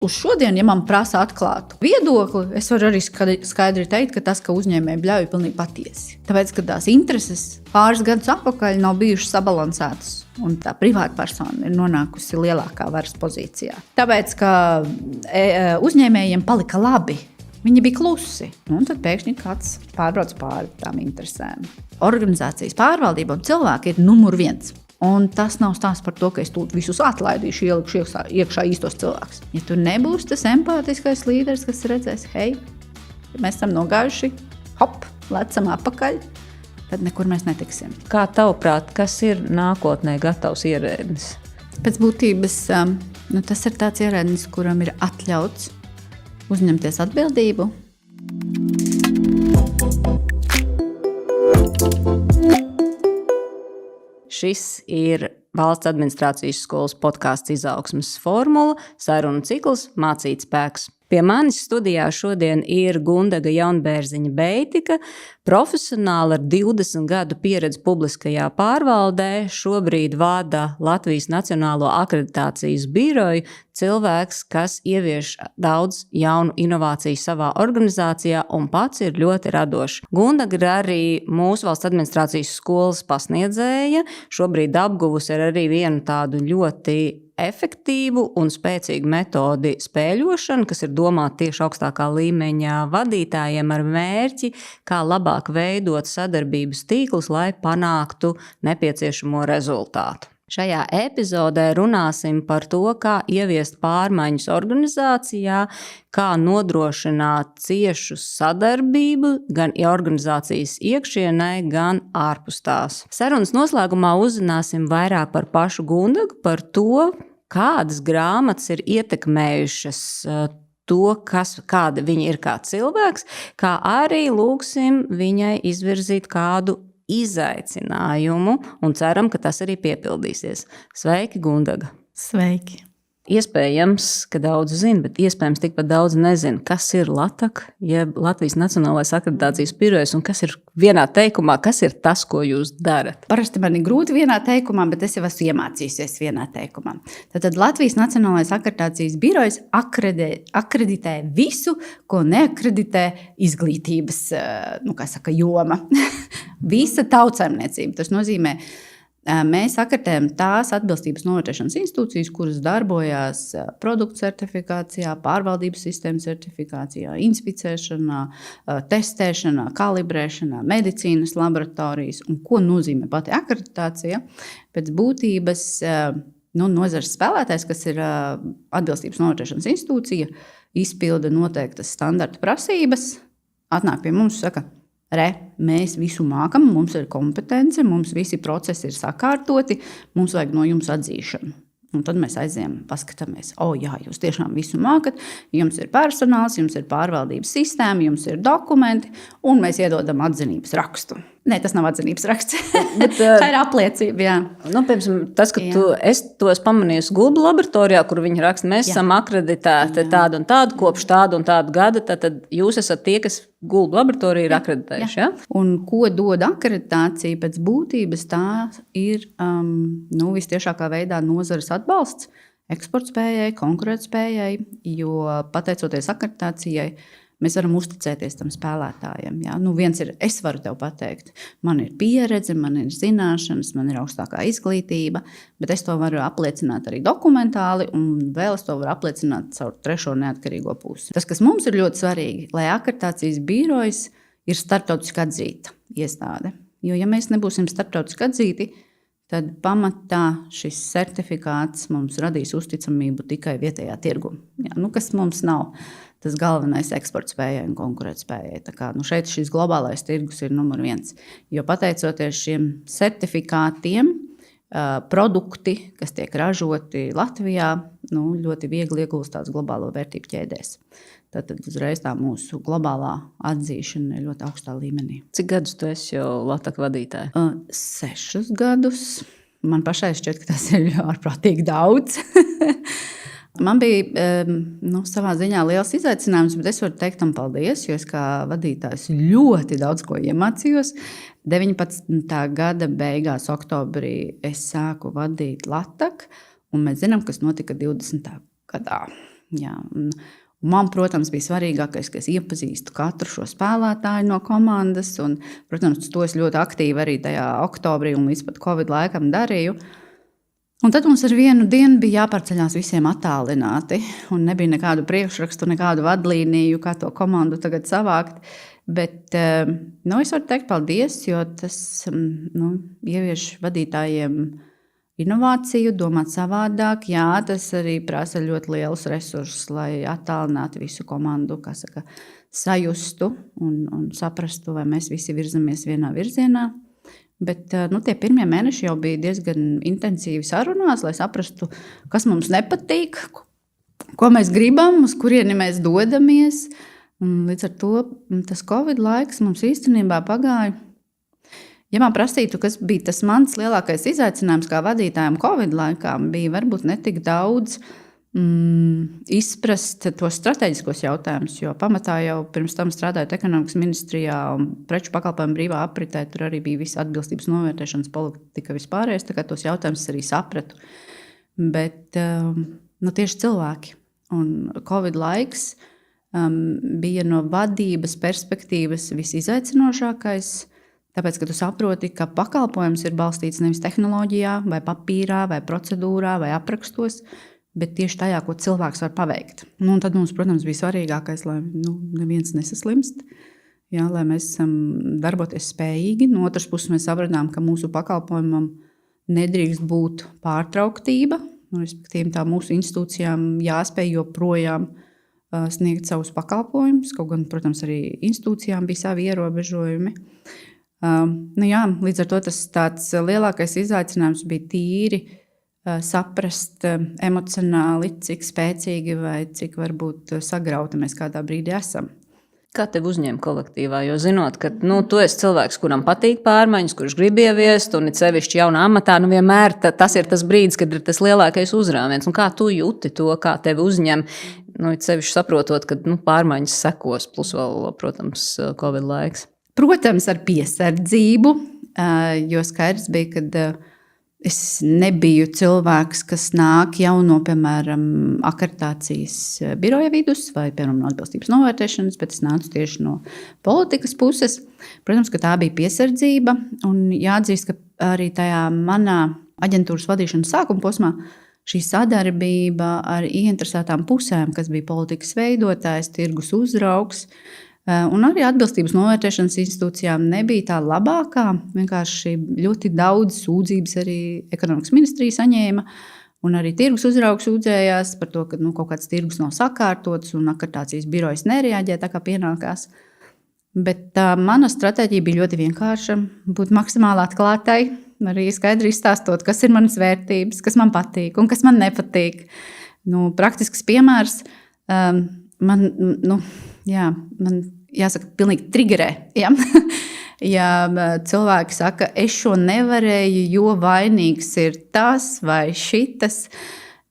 uz šodien, ja man prasa atklātu viedokli, es varu arī skaidri teikt, ka tas, ka uzņēmēji bļauj, ir pilnīgi patiesi. Tāpēc, ka tās intereses pāris gadus atpakaļ nav bijušas sabalansētas, un tā privāta persona ir nonākusi lielākā varas pozīcijā. Tāpēc, ka uzņēmējiem palika labi, viņi bija klusi, un tad pēkšņi kāds pārbrauc pāri tām interesēm. Organizācijas pārvaldība un cilvēki ir numur 1. Un tas nav stāsts par to, ka es tūlīt visus atlaidīšu, ielikšu iekšā īstos cilvēkus. Ja tu nebūsi tas empātiskais līderis, kas redzēs, hei, mēs esam nogājuši, hop, lecam apakaļ, tad nekur mēs netiksim. Kā tavuprāt, kas ir nākotnē gatavs ierēdnis? Pēc būtības tas ir tāds ierēdnis, kuram ir atļauts uzņemties atbildību. Šis ir Valsts administrācijas skolas podkāsts Izaugsmes formula, sarunu cikls Mācīt spēks. Pie manis studijā šodien ir Gundaga Jaunbērziņa Beitika, profesionāli ar 20 gadu pieredzi publiskajā pārvaldē, šobrīd vada Latvijas Nacionālo akreditācijas biroju, cilvēks, kas ievieš daudz jaunu inovāciju savā organizācijā un pats ir ļoti radošs. Gundaga ir arī mūsu Valsts administrācijas skolas pasniedzēja, šobrīd apguvusi arī vienu tādu ļoti efektīvu un spēcīgu metodi spēļošanu, kas ir domāta tieši augstākā līmeņa vadītājiem ar mērķi, kā labāk veidot sadarbības tīklus, lai panāktu nepieciešamo rezultātu. Šajā epizodē runāsim par to, kā ieviest pārmaiņas organizācijā, kā nodrošināt ciešu sadarbību gan organizācijas iekšienē, gan ārpus tās. Sarunas noslēgumā uzzināsim vairāk par pašu Gundagu, par to, kādas grāmatas ir ietekmējušas to, kāda viņa ir kā cilvēks, kā arī lūgsim viņai izvirzīt kādu izaicinājumu un ceram, ka tas arī piepildīsies. Sveiki, Gundaga! Sveiki! Iespējams, ka daudz zina, bet iespējams tikpat daudz nezina, kas ir LATAK, jeb Latvijas Nacionālais akreditācijas birojs, un kas ir vienā teikumā, kas ir tas, ko jūs darat? Parasti man ir grūti vienā teikumā, bet es jau esmu iemācījusies vienā teikumā. Tad Latvijas Nacionālais akreditācijas birojs akreditē visu, ko neakreditē izglītības, joma. Visa tautsaimniecība. Tas nozīmē, mēs akreditējam tās atbilstības novērtēšanas institūcijas, kuras darbojās produktu certifikācijā, pārvaldības sistēmu certifikācijā, inspicēšanā, testēšanā, kalibrēšanā, medicīnas laboratorijas. Un ko nozīmē pati akreditācija? Pēc būtības nozares spēlētājs, kas ir atbilstības novērtēšanas institūcija, izpilda noteiktas standarta prasības, atnāk pie mums un saka, mēs visu mākam, mums ir kompetence, mums visi procesi ir sakārtoti, mums vajag no jums atzīšanu. Un tad mēs aizējam, paskatāmies, jā, jūs tiešām visu mākat, jums ir personāls, jums ir pārvaldības sistēma, jums ir dokumenti, un mēs iedodam atzinības rakstu. Nē, tas nav atzinības raksts. Tā ir apliecība, jā. Piemēram, tas, ka es to esmu pamanījusi Gulbu laboratorijā, kur viņi raksta, mēs esam akreditēti tādu un tādu, kopš tādu un tādu gada, tad jūs esat tie, kas Gulbu laboratoriju ir akreditējuši, jā? Un ko dod akreditācija pēc būtības, tā ir vistiešākā veidā nozares atbalsts eksportspējai, konkurētspējai, jo pateicoties akreditācijai, mēs varam uzticēties tam spēlētājiem. Jā? Viens ir, es varu tev pateikt, man ir pieredze, man ir zināšanas, man ir augstākā izglītība, bet es to varu apliecināt arī dokumentāli, un vēl es to varu apliecināt caur trešo neatkarīgo pusi. Tas, kas mums ir ļoti svarīgi, lai akreditācijas birojs ir starptautiski atzīta iestāde. Jo, ja mēs nebūsim starptautiski atzīti, tad pamatā šis certifikāts mums radīs uzticamību tikai vietējā tirgu. Jā, kas mums nav tas galvenais eksportspējai un konkurētspējai. Tā kā, šeit šis globālais tirgus ir numur 1. Jo pateicoties šiem certifikātiem, produkti, kas tiek ražoti Latvijā, ļoti viegli iegūstās globālo vērtību ķēdēs. Tad uzreiz tā mūsu globālā atzīšana ir ļoti augstā līmenī. Cik gadus tu esi jau LATAK vadītāja? 6 gadus. Man pašai šķiet, ka tas ir ārprātīgi daudz. Man bija savā ziņā liels izaicinājums, bet es varu teikt tam paldies, jo es kā vadītājs ļoti daudz ko iemācījos. 19. gada beigās, oktobrī, es sāku vadīt LATAK, un mēs zinām, kas notika 20. gadā. Jā, un man, protams, bija svarīgākais, ka es iepazīstu katru šo spēlētāju no komandas. Un, protams, to es ļoti aktīvi arī tajā oktobrī un līdz pat Covid laikam darīju. Un tad mums ar vienu dienu bija jāpārceļās visiem attālināti. Un nebija nekādu priekšrakstu, nekādu vadlīniju, kā to komandu tagad savākt. Bet es varu teikt paldies, jo tas ievieš vadītājiem inovāciju, domāt savādāk. Jā, tas arī prasa ļoti lielus resursus, lai attālinātu visu komandu, sajustu un saprastu, vai mēs visi virzamies vienā virzienā. Bet tie pirmie mēneši jau bija diezgan intensīvi sarunās, lai saprastu, kas mums nepatīk, ko mēs gribam, uz kurieni mēs dodamies. Un līdz ar to tas Covid laiks mums īstenībā pagāja. Ja man prasītu, kas bija tas mans lielākais izaicinājums kā vadītājam Covid laikā, bija varbūt netik daudz izprast tos strateģiskos jautājumus, jo pamatā jau pirms tam strādājot ekonomikas ministrijā un preču pakalpojumu brīvā apritē, tur arī bija visa atbilstības novērtēšanas politika vispārējais, tā kā tos jautājumus arī sapratu. Bet tieši cilvēki un Covid laiks bija no vadības perspektīvas visizaicinošākais, tāpēc, ka tu saproti, ka pakalpojums ir balstīts nevis tehnoloģijā, vai papīrā, vai procedūrā, vai aprakstos, bet tieši tajā, ko cilvēks var paveikt. Un tad mums, protams, bija svarīgākais, lai neviens nesaslimst, lai mēs esam darboties spējīgi. No otras puses mēs sapratām, ka mūsu pakalpojumam nedrīkst būt pārtrauktība, respektīvi tā mūsu institūcijām jāspēj joprojām sniegt savus pakalpojumus, kaut gan, protams, arī institūcijām bija savi ierobežojumi. Līdz ar to tas tāds lielākais izaicinājums bija tīri saprast emocionāli, cik spēcīgi vai cik varbūt sagrauti mēs kādā brīdī esam. Kā tev uzņēma kolektīvā? Jo zinot, ka tu esi cilvēks, kuram patīk pārmaiņas, kurš grib ieviest, un it sevišķi jaunā amatā, vienmēr tas ir tas brīdis, kad ir tas lielākais uzrāviens. Un kā tu jūti to, kā tevi uzņem, it sevišķi saprotot, ka pārmaiņas sekos, plus vēl, protams, Covid laiks? Protams, ar piesardzību, jo skaidrs bija, ka es nebiju cilvēks, kas nāk jau no, piemēram, akreditācijas biroja vidus vai, piemēram, no atbilstības novērtēšanas, bet es nācu tieši no politikas puses. Protams, ka tā bija piesardzība, un jāatzīst, ka arī tajā manā aģentūras vadīšanas sākuma posmā šī sadarbība ar ieinteresētām pusēm, kas bija politikas veidotājs, tirgus uzraugs, un arī atbilstības novērtēšanas institūcijām nebija tā labākā. Vienkārši ļoti daudz sūdzības arī ekonomikas ministrija saņēma, un arī tirgus uzraugs sūdzējās par to, ka kaut kāds tirgus nav sakārtots un akreditācijas birojas nereaģē tā, kā pienākās. Bet mana stratēģija bija ļoti vienkārša – būt maksimāli atklātai, arī skaidri izstāstot, kas ir manas vērtības, kas man patīk un kas man nepatīk. Praktisks piemērs man jāsaka, pilnīgi trigerē. Ja? Ja cilvēki saka, es šo nevarēju, jo vainīgs ir tas vai šitas,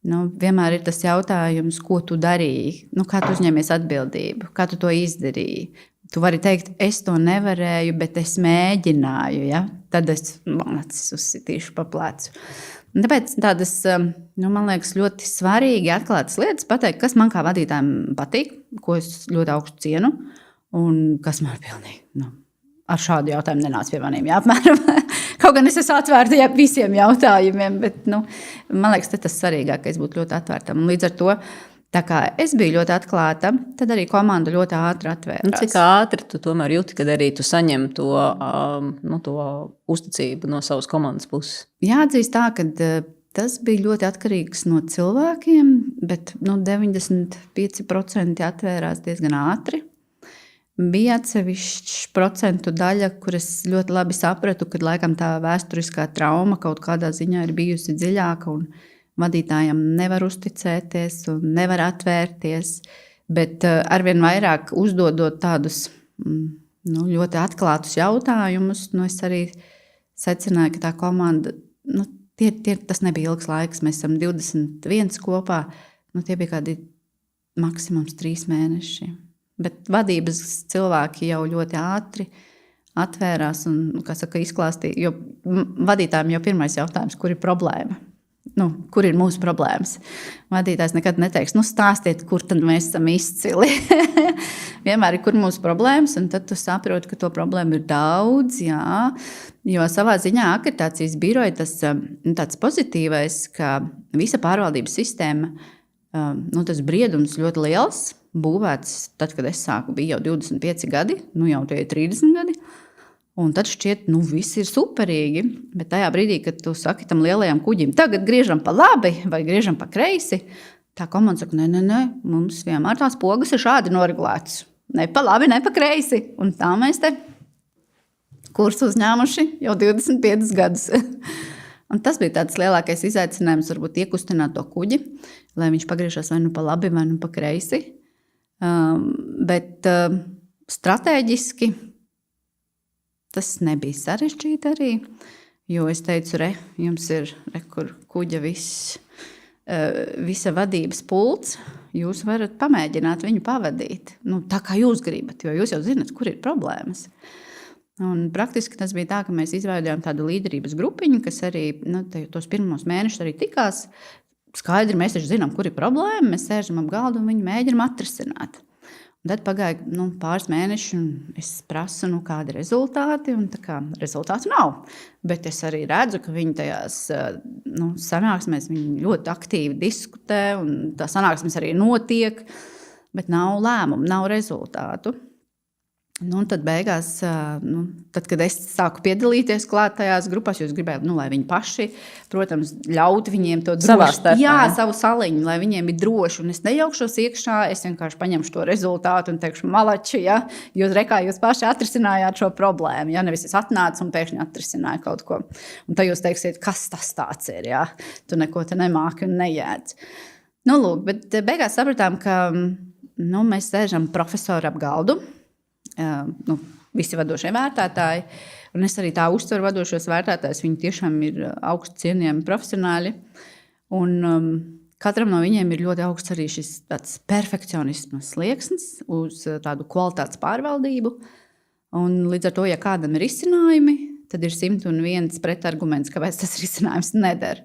vienmēr ir tas jautājums, ko tu darīji, kā tu uzņēmies atbildību, kā tu to izdarīji. Tu vari teikt, es to nevarēju, bet es mēģināju, ja? Tad es uzsitīšu pa plecu. Tāpēc tādas, man liekas, ļoti svarīgi atklātas lietas pateikt, kas man kā vadītājiem patīk, ko es ļoti augstu cienu, un kas man pilnīgi ar šādu jautājumu nenāca pie maniem. Apmēram. Kaut gan es esmu atvērta visiem jautājumiem, bet man liekas, tas svarīgākais būt ļoti atvērtam. Un līdz ar to, tā kā es biju ļoti atklāta, tad arī komanda ļoti ātri atvērās. Cik ātri tu tomēr jūti, kad arī tu saņem to uzticību no savas komandas puses? Jāatzīst tā, ka tas bija ļoti atkarīgs no cilvēkiem, bet 95% atvērās diezgan ātri. Bija atsevišķs procentu daļa, kur es ļoti labi sapratu, ka laikam tā vēsturiskā trauma kaut kādā ziņā ir bijusi dziļāka un vadītājam nevar uzticēties un nevar atvērties, bet arvien vairāk uzdodot tādus ļoti atklātus jautājumus, es arī secināju, ka tā komanda, tas nebija ilgs laiks, mēs esam 21 kopā, tie bija kādi maksimums 3 mēneši. Bet vadības cilvēki jau ļoti ātri atvērās un, izklāstīja, jo vadītājiem jau pirmais jautājums, kur ir problēma. kur ir mūsu problēmas. Vadītājs nekad neteiks, stāstiet, kur tad mēs esam izcili. Vienmēr ir, kur mūsu problēmas, un tad tu saproti, ka to problēmu ir daudz, jā. Jo savā ziņā akreditācijas biroja tas tāds pozitīvais, ka visa pārvaldības sistēma, tas briedums ļoti liels, būvēts tad, kad es sāku, bija jau 25 gadi, jau tie ir 30 gadi. Un tad šķiet, viss ir superīgi, bet tajā brīdī, kad tu saki tam lielajam kuģim, tagad griežam pa labi vai griežam pa kreisi, tā komanda saka, nē, mums vienmēr tās pogas ir šādi noregulētas. Ne pa labi, ne pa kreisi. Un tā mēs te kursu uzņēmuši jau 25 gadus. Un tas bija tāds lielākais izaicinājums, varbūt iekustināt to kuģi, lai viņš pagriežas vai pa labi, vai pa kreisi. Bet stratēģiski tas nebija sarežģīti arī, jo es teicu, jums ir kur kuģa visa vadības pults, jūs varat pamēģināt viņu pavadīt. Tā kā jūs gribat, jo jūs jau zinat, kur ir problēmas. Un praktiski tas bija tā, ka mēs izveidojām tādu līderības grupiņu, kas arī tos pirmos mēnešus arī tikās. Skaidri mēs taču zinām, kur ir problēma, mēs sēžam ap galdu un viņu mēģinām atrisināt. Tad pagāja pāris mēneši, un es prasu, kādi ir rezultāti, un rezultātu nav. Bet es arī redzu, ka viņi tajās sanāksmēs viņi ļoti aktīvi diskutē, un tā sanāksmes arī notiek, bet nav lēmumu, nav rezultātu. Tad beigās, tad, kad es sāku piedalīties klāt tajās grupās, jo es gribēju, lai viņi paši, protams, ļaut viņiem to droši. Jā, savu saliņu, lai viņiem ir droši. Un es nejaukšos iekšā, es vienkārši paņemšu to rezultātu un teikšu, malači, ja, jūs paši atrisinājāt šo problēmu. Ja, nevis es atnācu un pēkšņi atrisināju kaut ko. Un tad jūs teiksiet, kas tas tāds ir, ja? Tu neko te nemāki un nejēdz. Lūk, bet beigās sapratām, ka mēs sēžam profesoru ap galdu. Visi vadošie vērtētāji, un es arī tā uztveru vadošos vērtētājus, viņi tiešām ir augstu cienījami profesionāļi, un katram no viņiem ir ļoti augsts arī šis tāds perfekcionisma slieksnis uz tādu kvalitātes pārvaldību, un līdz ar to, ja kādam ir izcinājumi, tad ir 101 pretarguments, kāpēc tas risinājums neder.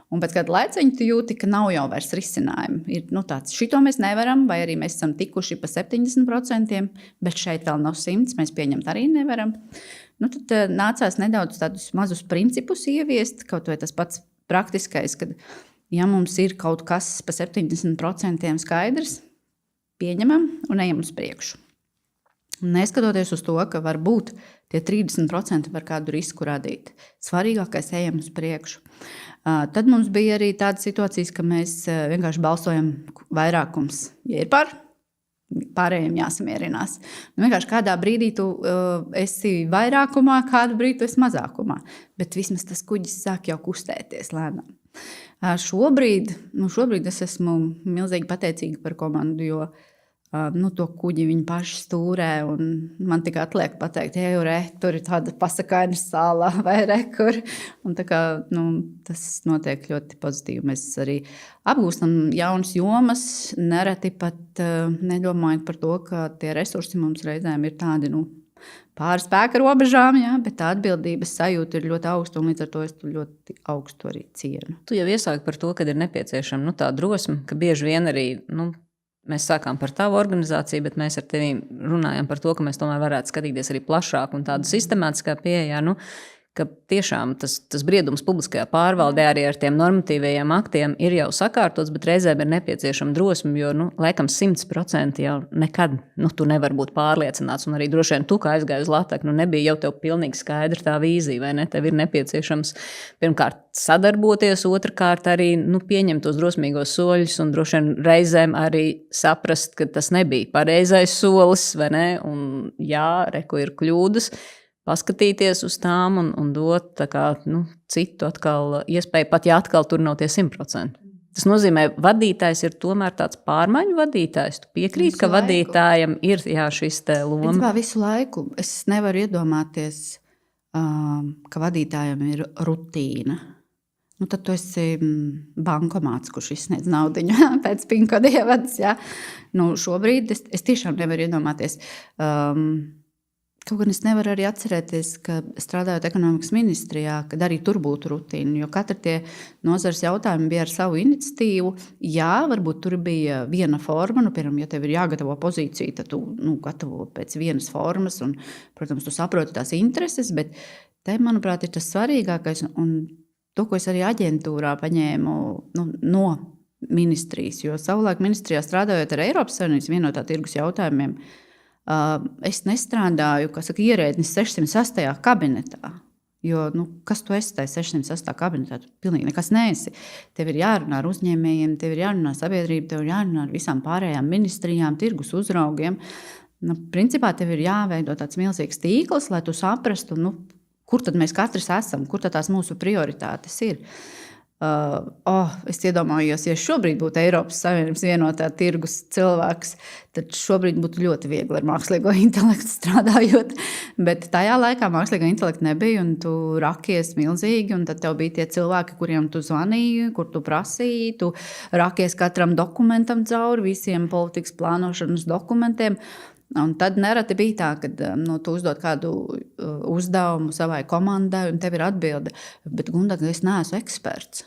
Un pēc kāda laiciņa tu jūti, ka nav jau vairs risinājumu. Ir tāds, šito mēs nevaram, vai arī mēs esam tikuši pa 70%, bet šeit vēl nav 100%, mēs pieņemt arī nevaram. Tad nācās nedaudz tādus mazus principus ieviest, kaut vai tas pats praktiskais, kad ja mums ir kaut kas pa 70% skaidrs, pieņemam un ejam uz priekšu. Neskatoties uz to, ka varbūt tie 30% var kādu risku radīt. Svarīgākais ejam uz priekšu. Tad mums bija arī tādas situācijas, ka mēs vienkārši balsojam vairākums. Ja ir par, pārējiem jāsamierinās. Vienkārši kādā brīdī tu esi vairākumā, kādu brīdi tu esi mazākumā. Bet vismaz tas kuģis sāk jau kustēties lēnām. Šobrīd es esmu milzīgi pateicīga par komandu, jo to kuģi viņi paši stūrē, un man tikai atliek pateikt, tur ir tāda pasakaina sāla vai kur. Un tas notiek ļoti pozitīvi. Mēs arī apgūstam jaunas jomas, nereti pat nedomājot par to, ka tie resursi mums reizēm ir tādi, pāri spēka robežām, jā, bet tā atbildības sajūta ir ļoti augsta, un līdz ar to es ļoti augstu arī cienu. Tu jau iesāki par to, ka ir nepieciešama tā drosme, ka bieži vien arī, mēs sākām par tavu organizāciju, bet mēs ar tevi runājam par to, ka mēs tomēr varētu skatīties arī plašāk un tādu sistemātiskā pieejā, ka tiešām tas briedums publiskajā pārvaldē arī ar tiem normatīvajiem aktiem ir jau sakārtots, bet reizēm ir nepieciešama drosme, jo, laikam 100% jau nekad, tu nevari būt pārliecināts, un arī droši vien tu, kā aizgāji uz Lateku, nebija jau tev pilnīgi skaidra tā vīzija, vai ne? Tev ir nepieciešams pirmkārt sadarboties, otrkārt arī, pieņemt tos drosmīgos soļus, un droši vien reizēm arī saprast, ka tas nebija pareizais solis, vai ne? Un jā, ko ir kļūdas, paskatīties uz tām un dot citu atkal iespēju, pat ja atkal tur nav tie 100%. Tas nozīmē, vadītājs ir tomēr tāds pārmaiņu vadītājs. Tu piekrīt, ka vadītājam ir šis te loma? Principā visu laiku. Es nevaru iedomāties, ka vadītājam ir rutīna. Tad tu esi bankomāts, kurš izsniedz naudiņu pēc pinkoda ievadas. Ja? Šobrīd es tiešām nevaru iedomāties, Kaut gan es nevaru arī atcerēties, ka strādājot ekonomikas ministrijā, kad arī tur būtu rutīna, jo katra tie nozares jautājumi bija ar savu iniciatīvu. Jā, varbūt tur bija viena forma, piemēram, ja tev ir jāgatavo pozīcija, tad tu gatavo pēc vienas formas un, protams, tu saproti tās intereses, bet te, manuprāt, ir tas svarīgākais un to, ko es arī aģentūrā paņēmu no ministrijas, jo savulaik ministrijā strādājot ar Eiropas Savienības vienotā tirgus jautājumiem, es nestrādāju, ierēdnis 608. kabinetā. Jo, kas tu esi tajā 608. kabinetā? Tu pilnīgi nekas neesi. Tev ir jārunā ar uzņēmējiem, tev ir jārunā ar sabiedrību, tev ir jārunā ar visām pārējām ministrijām, tirgus uzraugiem. Principā tev ir jāveido tāds milzīgs tīkls, lai tu saprastu, kur tad mēs katrs esam, kur tad tās mūsu prioritātes ir. Es iedomājos, ja šobrīd būtu Eiropas Savienības vienotā tirgus cilvēks, tad šobrīd būtu ļoti viegli ar mākslīgo intelektu strādājot. Bet tajā laikā mākslīgā intelekta nebija, un tu rakies milzīgi, un tad tev bija tie cilvēki, kuriem tu zvanīji, kur tu prasīji, tu rakies katram dokumentam cauri, visiem politikas plānošanas dokumentiem. Un tad nereti bija tā, ka tu uzdod kādu uzdevumu savai komandai, un tev ir atbilde, bet Gundaga, es neesmu eksperts.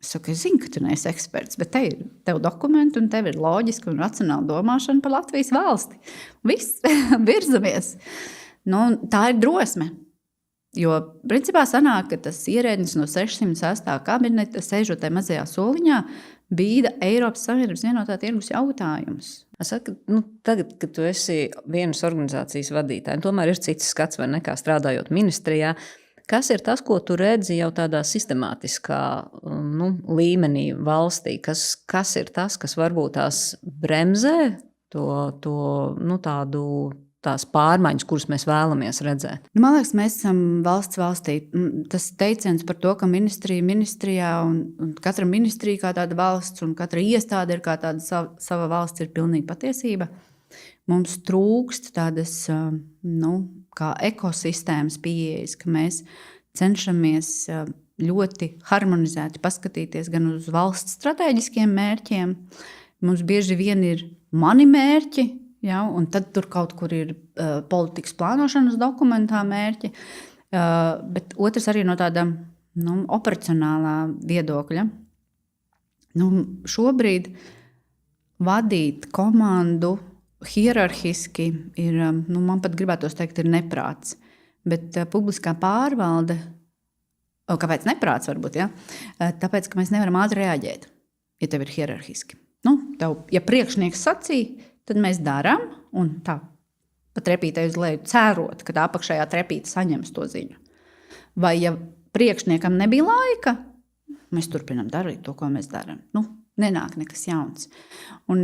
Es saku, es zinu, ka tu neesi eksperts, bet te ir tev dokumenti, un tev ir loģiska un racionāla domāšana par Latvijas valsti. Viss, virzamies. Tā ir drosme. Jo, principā sanāk, ka tas ierēdnis no 608. kabineta, sēžot tajā mazajā soliņā, bīda Eiropas Savienības vienotā tirgus jautājumus. Saka, tagad, kad tu esi vienas organizācijas vadītāja, tomēr ir cits skats, vai nekā strādājot ministrijā. Kas ir tas, ko tu redzi jau tādā sistemātiskā līmenī valstī? Kas ir tas, kas varbūt tās bremzē tās pārmaiņas, kuras mēs vēlamies redzēt? Man liekas, mēs esam valstī. Tas teiciens par to, ka ministrijā un katra ministrija kā tāda valsts un katra iestāde ir kā tāda sava valsts, ir pilnīgi patiesība. Mums trūkst tādas kā ekosistēmas pieejas, ka mēs cenšamies ļoti harmonizēti paskatīties gan uz valsts strateģiskiem mērķiem. Mums bieži vien ir mani mērķi, ja, un tad tur kaut kur ir politikas plānošanas dokumentā mērķi, bet otrs arī no tāda operacionālā viedokļa. Šobrīd vadīt komandu hierarhiski ir, man pat gribētos teikt, ir neprāts. Bet publiskā pārvalde, kāpēc neprāts varbūt, ja? Tāpēc, ka mēs nevaram ātri reaģēt, ja tev ir hierarhiski. Ja priekšnieks sacīja, tad mēs darām, un tā pa trepītei uz leju cerot, ka tā apakšējā trepīte saņems to ziņu. Vai ja priekšniekam nebija laika, mēs turpinām darīt to, ko mēs darām. Nenāk nekas jauns. Un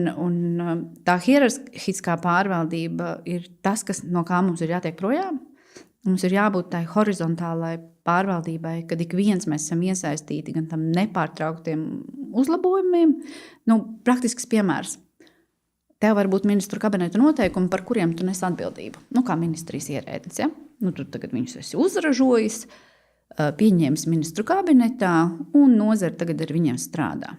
tā hierarhiskā pārvaldība ir tas, no kā mums ir jātiek projām. Mums ir jābūt tai horizontālai pārvaldībai, kad ik viens mēs esam iesaistīti gan tam nepārtrauktiem uzlabojumiem. Praktisks piemērs. Tev var būt ministru kabineta noteikumi, par kuriem tu nes atbildību. Kā ministrijas ierēdnis. Ja? Tu tagad viņus esi uzražojis, pieņēmis ministru kabinetā, un nozare tagad ar viņiem strādā.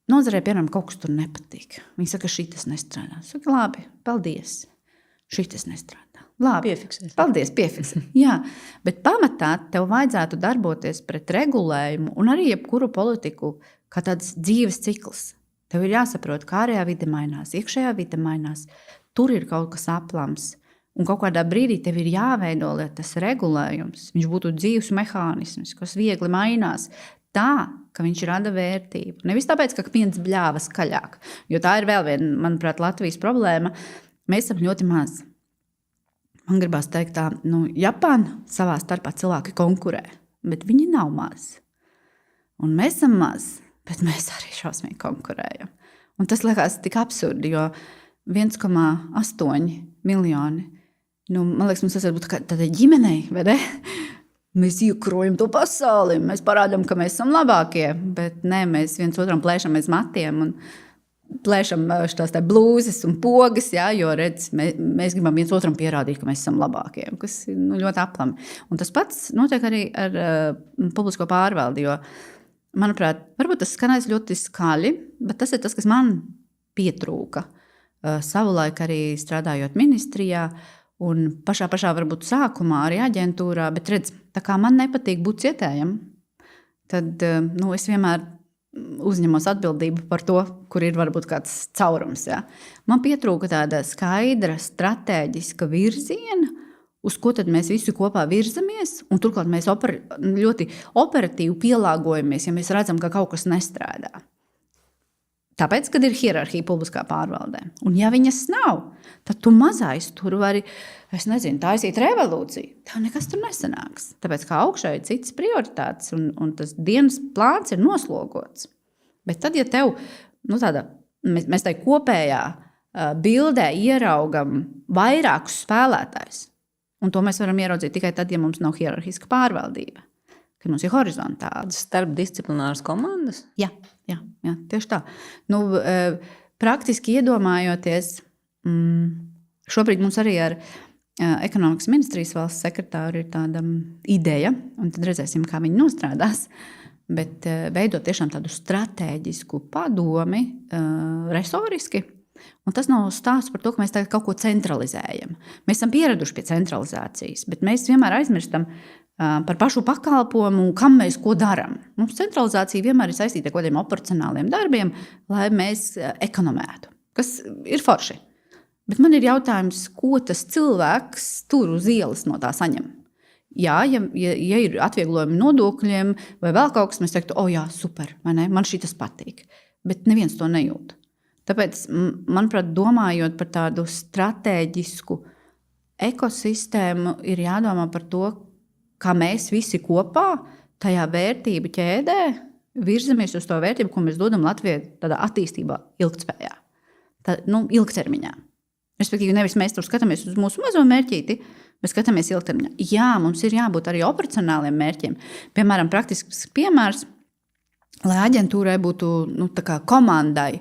Nozarē, piemēram, kaut kas tur nepatīk. Viņi saka, šitas nestrādā. Es saku, labi, paldies. Šitas nestrādā. Labi, piefiksēs. Paldies, piefiksē. Jā, bet pamatā tev vajadzētu darboties pret regulējumu un arī jebkuru politiku kā tāds dzīves cikls. Tev ir jāsaprot, kā ārējā vide mainās, iekšējā vide mainās. Tur ir kaut kas aplams. Un kaut kādā brīdī tev ir jāveido, lai tas regulējums, viņš būtu dzīves mehānisms, kas viegli mainās. Tā, ka viņš rada vērtību. Nevis tāpēc, ka viens bļāva skaļāk. Jo tā ir vēl viena, manuprāt, Latvijas problēma. Mēs esam ļoti maz. Man gribās teikt tā, Japāna savā starpā cilvēki konkurē, bet viņi nav maz. Un mēs esam maz, bet mēs arī šausmīgi konkurējam. Un tas liekas tik absurdi, jo 1,8 miljoni, man liekas, mums tas var būt tādai ģimenei, vai ne? Mēs iekrojam to pasauli, mēs parādām, ka mēs esam labākie, bet nē, mēs viens otram plēšamies matiem un plēšam šās tā blūzes un pogas, ja, jo redz, mēs gribam viens otram pierādīt, ka mēs esam labākie, kas ir ļoti aplami. Un tas pats notiek arī ar publisko pārvaldi, jo, manuprāt, varbūt tas skanēs ļoti skaļi, bet tas ir tas, kas man pietrūka savulaik arī strādājot ministrijā. Un pašā varbūt sākumā arī aģentūrā, bet redz, tā kā man nepatīk būt cietējam, tad es vienmēr uzņemos atbildību par to, kur ir varbūt kāds caurums. Ja? Man pietrūka tāda skaidra, stratēģiska virziena, uz ko tad mēs visi kopā virzamies, un turklāt mēs ļoti operatīvi pielāgojamies, ja mēs redzam, ka kaut kas nestrādā. Tāpēc, kad ir hierarhija publiskā pārvaldē, un ja viņas nav, tad tu mazais tur vari, taisīt revolūciju. Tev nekas tur nesanāks. Tāpēc, kā augšā ir citas prioritātes, un tas dienas plāns ir noslogots. Bet tad, ja tev, mēs tai kopējā bildē ieraugam vairākus spēlētājus, un to mēs varam ieraudzīt tikai tad, ja mums nav hierarhiska pārvaldība, kad mums ir horizontāls. Starpdisciplināras komandas? Jā, tieši tā. Praktiski iedomājoties, šobrīd mums arī ar ekonomikas ministrijas valsts sekretāru ir tāda ideja, un tad redzēsim, kā viņi nostrādās, bet veidot tiešām tādu stratēģisku padomi resoriski. Un tas nav stāsts par to, ka mēs tagad kaut ko centralizējam. Mēs esam pieraduši pie centralizācijas, bet mēs vienmēr aizmirstam par pašu pakalpojumu, kam mēs ko darām. Mums centralizācija vienmēr ir saistīta ar kaut kādiem operacionāliem darbiem, lai mēs ekonomētu, kas ir forši. Bet man ir jautājums, ko tas cilvēks tur uz ielas no tā saņem. Jā, ja ir atvieglojumi nodokļiem vai vēl kaut kas, mēs teiktu, jā, super, vai ne? Man šitas patīk. Bet neviens to nejūt. Tāpēc, manuprāt, domājot par tādu stratēģisku ekosistēmu, ir jādomā par to, kā mēs visi kopā tajā vērtību ķēdē virzamies uz to vērtību, ko mēs dodam Latvijai tādā attīstībā ilgtspējā. Ilgtermiņā. Respektīvi, nevis mēs tur skatāmies uz mūsu mazo mērķīti, bet skatāmies ilgtermiņā. Jā, mums ir jābūt arī operacionāliem mērķiem. Piemēram, praktisks piemērs, lai aģentūrai būtu tā kā komandai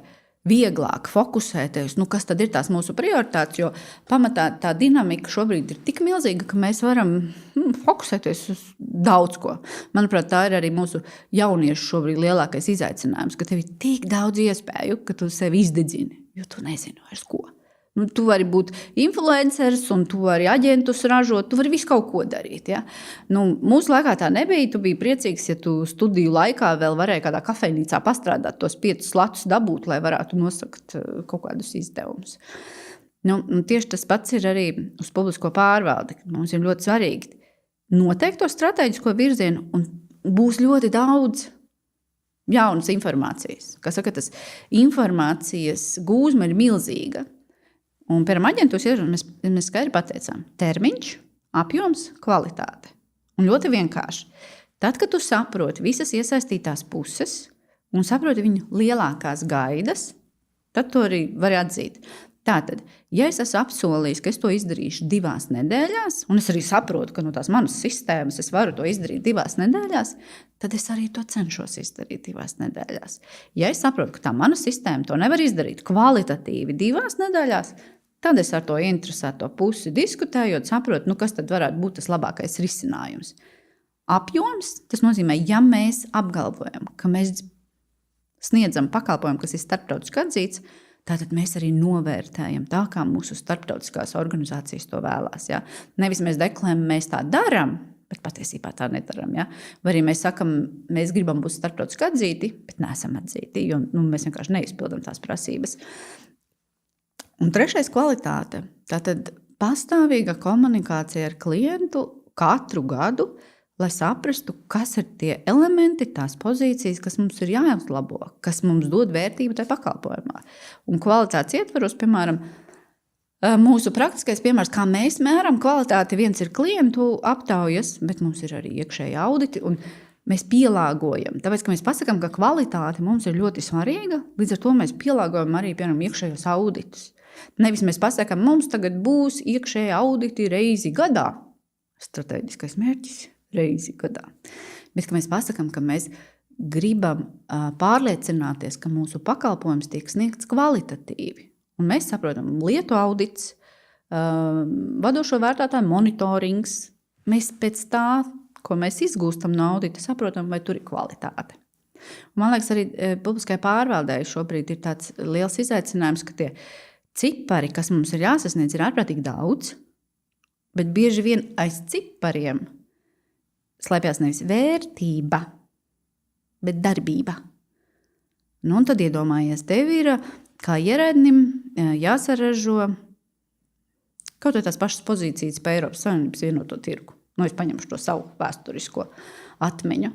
vieglāk fokusēties, kas tad ir tās mūsu prioritātes, jo pamatā tā dinamika šobrīd ir tik milzīga, ka mēs varam fokusēties uz daudz ko. Manuprāt, tā ir arī mūsu jauniešu šobrīd lielākais izaicinājums, ka tev ir tik daudz iespēju, ka tu sevi izdedzini, jo tu nezini vairs ko. Tu vari būt influenceris, un tu vari aģentus ražot, tu vari visu kaut ko darīt. Ja? Mūsu laikā tā nebija. Tu biji priecīgs, ja tu studiju laikā vēl varēji kādā kafejnīcā pastrādāt, tos 5 latus dabūt, lai varētu nosakt kaut kādus izdevumus. Tieši tas pats ir arī uz publisko pārvaldi. Mums ir ļoti svarīgi noteikt to strateģisko virzienu, un būs ļoti daudz jaunas informācijas. Kā saka, tas informācijas gūzma ir milzīga. Un, piemēram, aģentūras mēs skaidri pateicām, termiņš, apjoms, kvalitāte. Un ļoti vienkārši. Tad, kad tu saproti visas iesaistītās puses un saproti viņu lielākās gaidas, tad to arī var atzīt. Tātad, ja es esmu apsolījis, ka es to izdarīšu 2 nedēļās, un es arī saprotu, ka no tās manas sistēmas es varu to izdarīt 2 nedēļās, tad es arī to cenšos izdarīt 2 nedēļās. Ja es saprotu, ka tā mana sistēma to nevar izdarīt kvalitatīvi 2 nedēļās, tad es ar to interesēto pusi diskutējot, saprotu, kas tad varētu būt tas labākais risinājums. Apjoms, tas nozīmē, ja mēs apgalvojam, ka mēs sniedzam pakalpojumu, kas ir starptautiski atzīts, tātad mēs arī novērtējam tā, kā mūsu starptautiskās organizācijas to vēlās. Ja? Nevis mēs deklarējam, mēs tā darām, bet patiesībā tā nedaram. Ja? Vai arī mēs sakam, mēs gribam būt starptautiski atzīti, bet neesam atzīti, jo mēs vienkārši neizpildam tās prasības. Un 3. kvalitāte. Tātad pastāvīga komunikācija ar klientu katru gadu, lai saprastu, kas ir tie elementi, tās pozīcijas, kas mums ir jāuzlabo, kas mums dod vērtību tajā pakalpojumā. Un kvalitātes ietvaros, piemēram, mūsu praktiskais piemērs, kā mēs mēram kvalitāti, viens ir klientu aptaujas, bet mums ir arī iekšēji auditi, un mēs pielāgojam. Tāpēc, ka mēs pasakām, ka kvalitāte mums ir ļoti svarīga, līdz ar to mēs pielāgojam arī, piemēram, iekšējos auditus. Nevis mēs pasakām, mums tagad būs iekšēji auditi reizi gadā. Strateģiskais mērķis reizi gadā. Bet ka mēs pasakām, ka mēs gribam pārliecināties, ka mūsu pakalpojums tiek sniegts kvalitatīvi. Un mēs saprotam, lietu audits, vadošo vērtētāju monitorings. Mēs pēc tā, ko mēs izgūstam no audita, saprotam, vai tur ir kvalitāte. Un man liekas, arī publiskai pārvaldei šobrīd ir tāds liels izaicinājums, ka tie cipari, kas mums ir jāsasniedz, ir ārprātīgi daudz, bet bieži vien aiz cipariem slēpjas nevis vērtība, bet darbība. Nu, un tad iedomājies, tev ir kā ierēdnim jāsaražo kaut vai tās pašas pozīcijas pa Eiropas Savienības vienoto tirgu. Nu, es paņemšu to savu vēsturisko atmiņu.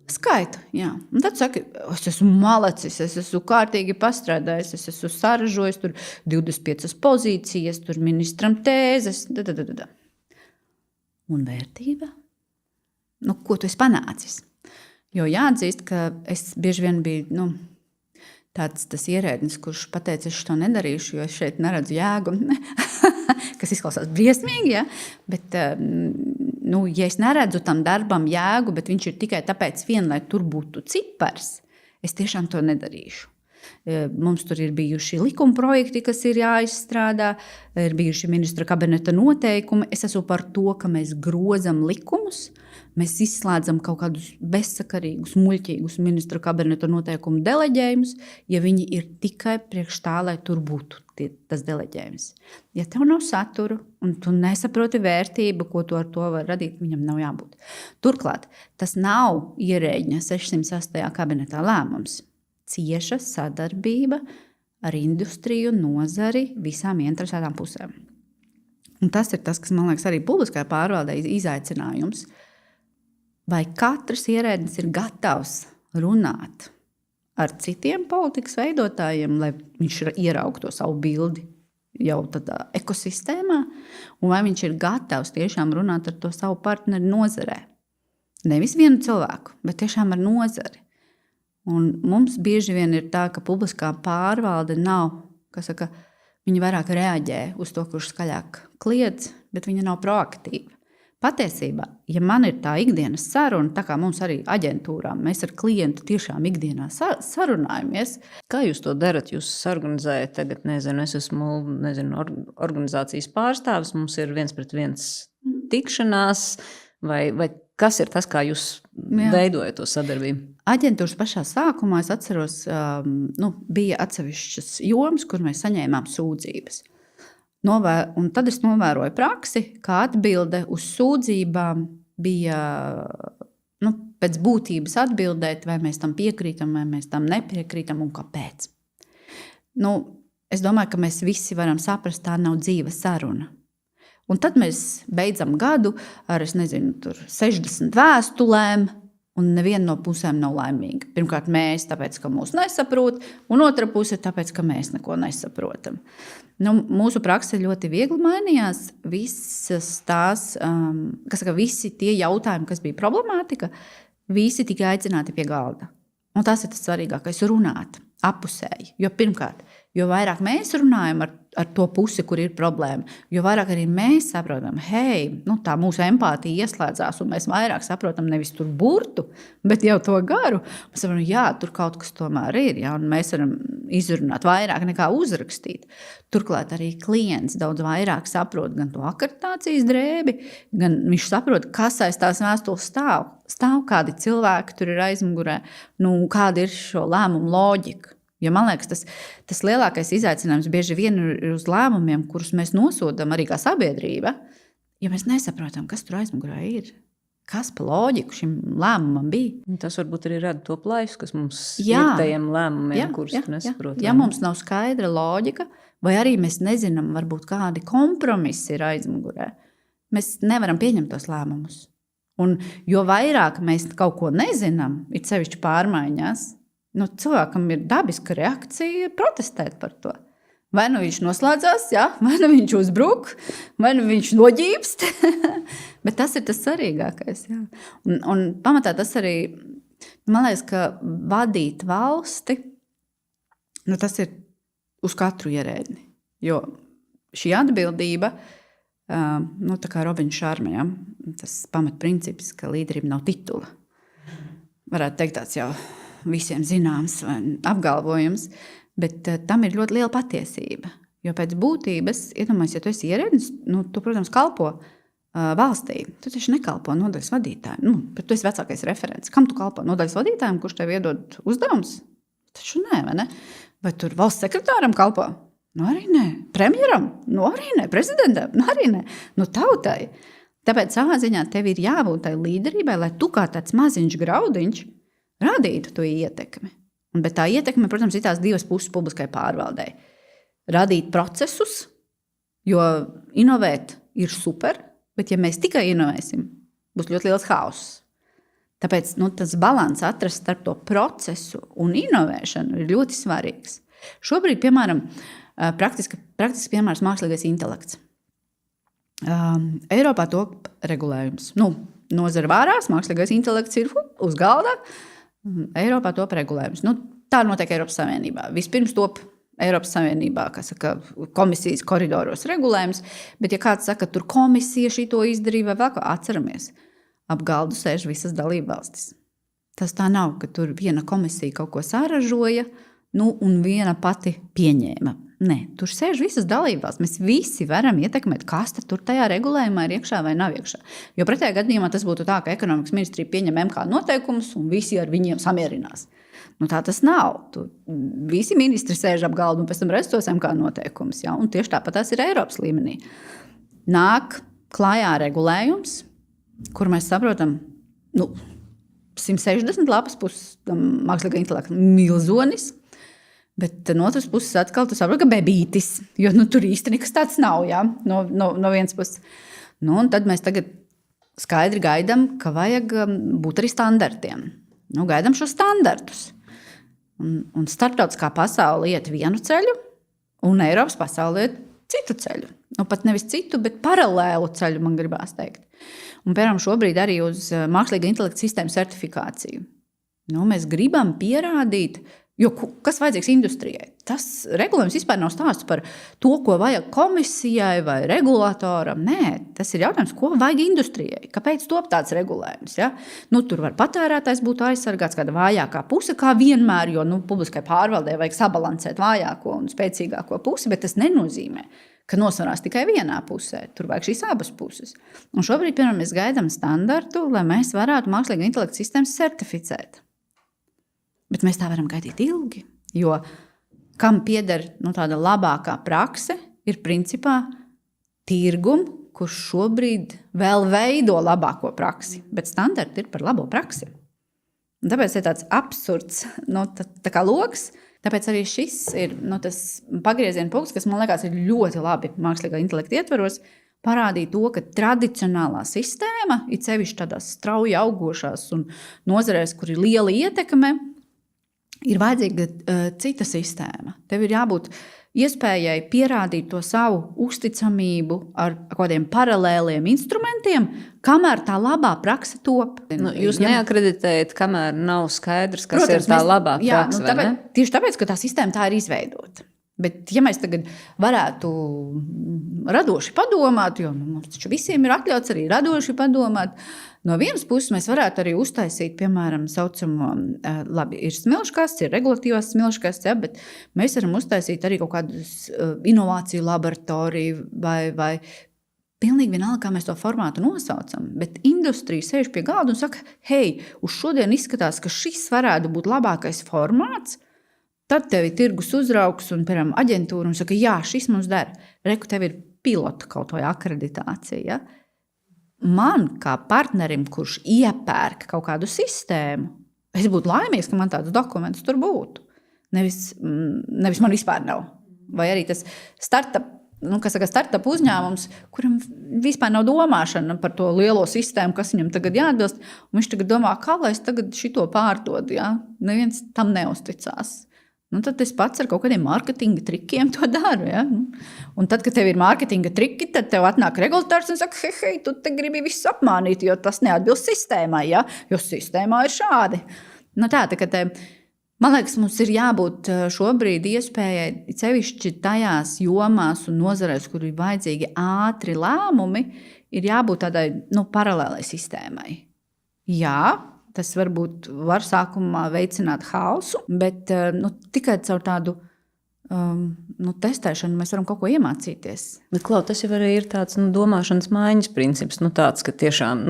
Skaitu, jā. Un tad saka, es esmu malacis, es esmu kārtīgi pastrādājis, es esmu saražojis tur 25 pozīcijas, tur ministram tēzes. Un vērtība? Nu, ko tu esi panācis? Jo jāatzīst, ka es bieži vien biju tāds tas ierēdnis, kurš pateica, es to nedarīšu, jo es šeit neredzu jēgu, kas izklausās briesmīgi, ja? Bet, ja es neredzu tam darbam jēgu, bet viņš ir tikai tāpēc lai tur būtu cipars, es tiešām to nedarīšu. Mums tur ir bijuši likuma projekti, kas ir jāizstrādā, ir bijuši ministra kabineta noteikumi. Es esmu par to, ka mēs grozam likumus, mēs izslēdzam kaut kādus bezsakarīgus, muļķīgus ministra kabineta noteikumu deleģējumus, ja viņi ir tikai priekš tā, lai tur būtu tas deleģējums. Ja tev nav satura un tu nesaproti vērtību, ko tu ar to var radīt, viņam nav jābūt. Turklāt, tas nav ierēģņa 608. kabinetā lēmums. Cieša sadarbība ar industriju, nozari, visām interesētām pusēm. Un tas ir tas, kas, man liekas, arī publiskajā pārvaldē izaicinājums. Vai katrs ierēdnis ir gatavs runāt ar citiem politikas veidotājiem, lai viņš ieraugtu to savu bildi jau tādā ekosistēmā, un vai viņš ir gatavs tiešām runāt ar to savu partneri nozarē. Nevis vienu cilvēku, bet tiešām ar nozari. Un mums bieži vien ir tā, ka publiskā pārvalde nav, viņa vairāk reaģē uz to, kurš skaļāk kliedz, bet viņa nav proaktīva. Patiesībā, ja man ir tā ikdienas saruna, tā kā mums arī aģentūrām, mēs ar klientu tiešām ikdienā sarunājamies. Kā jūs to darat? Jūs organizējat tagad, es esmu organizācijas pārstāvis, mums ir 1-pret-1 tikšanās, vai kas ir tas, kā jūs veidojat to sadarbību? Aģentūras pašā sākumā, es atceros, bija atsevišķas jomas, kur mēs saņēmām sūdzības. Un tad es novēroju praksi, kā atbilde uz sūdzībām bija pēc būtības atbildēt, vai mēs tam piekrītam, vai mēs tam nepiekrītam un kāpēc. Es domāju, ka mēs visi varam saprast, tā nav dzīva saruna. Un tad mēs beidzam gadu ar, 60 vēstulēm, un neviena no pusēm nav laimīga. Pirmkārt, mēs, tāpēc, ka mūs nesaprot, un otra puse, tāpēc, ka mēs neko nesaprotam. Mūsu prakse ļoti viegli mainījās. Visas tās, visi tie jautājumi, kas bija problemātika, visi tika aicināti pie galda. Un tas ir tas svarīgākais – runāt apusēji. Jo pirmkārt, jo vairāk mēs runājam ar to pusi, kur ir problēma, jo vairāk arī mēs saprotam, tā mūsu empātija ieslēdzās, un mēs vairāk saprotam nevis tur burtu, bet jau to garu. Mēs saprotam, jā, tur kaut kas tomēr ir, jā, un mēs varam izrunāt vairāk nekā uzrakstīt. Turklāt arī klients daudz vairāk saprot gan to akreditācijas drēbi, gan viņš saprot, kas aiz tās vēstules stāv. Stāv kādi cilvēki, tur ir aizmugurē, kāda ir šo lēmumu loģika. Jo man liekas, tas lielākais izaicinājums bieži vien ir uz lēmumiem, kurus mēs nosodam arī kā sabiedrība, ja mēs nesaprotam, kas tur aizmugurē ir. Kas pa loģiku šim lēmumam bija? Tas varbūt arī rada to plaisu, kas mums ir tajiem lēmumiem, kurus tu nesaprotam. Ja mums nav skaidra loģika, vai arī mēs nezinām, varbūt kādi kompromisi ir aizmugurē, mēs nevaram pieņemt tos lēmumus. Un jo vairāk mēs kaut ko nezinām, it sevišķi pārmaiņās, cilvēkam ir dabiska reakcija protestēt par to. Vai viņš noslēdzās, vai viņš uzbruk, vai viņš noģībst. Bet tas ir tas svarīgākais. Jā. Un pamatā tas arī, man liekas, ka vadīt valsti, tas ir uz katru ierēdni. Jo šī atbildība, tā kā Robina Šarma, tas pamatprincips, ka līderība nav titula. Varētu teikt tāds jau visiem zināms vai apgalvojums, bet tam ir ļoti liela patiesība. Jo pēc būtības, iedomājies, ja tu esi ierēdnis, tu, protams, kalpo valstī. Tu taču nekalpo nodaļas vadītājiem. Bet tu esi vecākais referents. Kam tu kalpo? Nodaļas vadītājiem, kurš tev iedod uzdevums? Taču nē, vai ne? Vai tur valsts sekretāram kalpo? Nu, arī nē. Premjeram? Nu, arī nē. Prezidentam? Nu, arī nē. Nu, tautai. Tāpēc savā ziņā tev ir jābūt tai līderībai, lai tu kā tāds maziņš graudiņš radītu to ietekmi. Bet tā ietekme, protams, ir tās divas puses publiskai pārvaldei. Radīt procesus, jo inovēt ir super, bet ja mēs tikai inovēsim, būs ļoti liels hauss. Tāpēc tas balans atrast starp to procesu un inovēšanu ir ļoti svarīgs. Šobrīd, piemēram, praktiski piemērs mākslīgais intelekts. Eiropā top regulējums. Nozara vārās, mākslīgais intelekts ir uz galda. Eiropā top regulējums. Tā notiek Eiropas Savienībā. Vispirms top Eiropas Savienībā, komisijas koridoros regulējums, bet ja kāds saka, tur komisija šito izdarīja vai vēl ko, atceramies, ap galdu sēž visas dalībvalstis. Tas tā nav, ka tur viena komisija kaut ko saražoja, un viena pati pieņēma. Nē, tur sēž visas dalībvalstis. Mēs visi varam ietekmēt, kas tur tajā regulējumā ir iekšā vai nav iekšā. Jo pretējā gadījumā tas būtu tā, ka ekonomikas ministrija pieņem MK noteikumus un visi ar viņiem samierinās. Tā tas nav. Visi ministri sēž ap galdu un pēc tam redz tos MK noteikumus. Ja? Un tieši tāpat tas ir Eiropas līmenī. Nāk klājā regulējums, kur mēs saprotam, 160 lapas puses mākslīgā intelekta milzonis, bet no otras puses atkal tu saproti, ka bebītis, jo tur īsti nekas tāds nav, ja? no vienas puses. Un tad mēs tagad skaidri gaidām, ka vajag būt arī standartiem. Gaidām šos standartus. Un starptautiskā pasaule iet vienu ceļu, un Eiropas pasaule iet citu ceļu. Pat nevis citu, bet paralēlu ceļu, man gribās teikt. Un, piemēram, šobrīd arī uz mākslīgā intelekta sistēmu certifikāciju. Mēs gribam pierādīt, jo kas vajadzīgs industrijai? Tas regulējums vispār nav stāsts par to, ko vajag komisijai vai regulātoram. Nē, tas ir jautājums, ko vajag industrijai. Kāpēc top tāds regulējums? Ja? Tur var patērētājs būt aizsargāts, kāda vājākā puse, kā vienmēr, jo publiskai pārvaldē vajag sabalansēt vājāko un spēcīgāko pusi, bet tas nenozīmē, ka nosvarās tikai vienā pusē. Tur vajag šīs abas puses. Un šobrīd, piemēram, mēs gaidām standartu, lai mēs varētu mākslīgā intelekta sistēmas certificēt. Bet mēs tā varam gaidīt ilgi, jo kam pieder tāda labākā prakse, ir principā tirgum, kurš šobrīd vēl veido labāko praksi, bet standarti ir par labo praksi. Un tāpēc ir tāds absurds, tā kā loks, tāpēc arī šis ir tas pagrieziena punkts, kas man liekas ir ļoti labi mākslīgā intelekta ietvaros, parādīja to, ka tradicionālā sistēma, it sevišķi tādās strauji augošās un nozarēs, kur ir liela ietekme, ir vajadzīga cita sistēma. Tev ir jābūt iespējai pierādīt to savu uzticamību ar kādiem paralēliem instrumentiem, kamēr tā labā prakse top. Jūs neakreditējat, kamēr nav skaidrs, kas ir tā labā prakse. Tieši tāpēc, ka tā sistēma tā ir izveidota. Bet, ja mēs tagad varētu radoši padomāt, jo mums taču visiem ir atļauts arī radoši padomāt, no vienas puses mēs varētu arī uztaisīt, piemēram, saucamo, labi, ir smilškasts, ir regulatīvās smilškasts, ja, bet mēs varam uztaisīt arī kaut kādus inovāciju laboratoriju vai pilnīgi vienalga, kā mēs to formātu nosaucam. Bet industrija sēž pie galda un saka, hei, uz šodien izskatās, ka šis varētu būt labākais formāts. Tad tev ir tirgus uzraugs un, piemēram, aģentūra un saka, jā, šis mums der. Reku, tev ir pilota kaut vai akreditācija. Ja? Man, kā partnerim, kurš iepērk kaut kādu sistēmu, es būtu laimīgs, ka man tāds dokuments tur būtu. Nevis man vispār nav. Vai arī tas startup uzņēmums, kuram vispār nav domāšana par to lielo sistēmu, kas viņam tagad jāatbilst, un viņš tagad domā, kā lai es tagad šito pārdodu. Ja? Neviens tam neusticās. Tad es pats ar kaut kādiem mārketinga trikiem to daru. Ja? Un tad, kad tev ir mārketinga triki, tad tev atnāk regulators un saka, hei, tu te gribi visu apmānīt, jo tas neatbilst sistēmai, ja? Jo sistēmā ir šādi. Man liekas, mums ir jābūt šobrīd iespējai sevišķi tajās jomās un nozarēs, kur ir vajadzīgi ātri lēmumi, ir jābūt tādai paralēlai sistēmai. Jā, tas varbūt var sākumā veicināt hausu, bet tikai caur tādu testēšanu mēs varam kaut ko iemācīties. Bet, Klau, tas jau arī ir tāds domāšanas maiņas princips. Tāds, ka tiešām,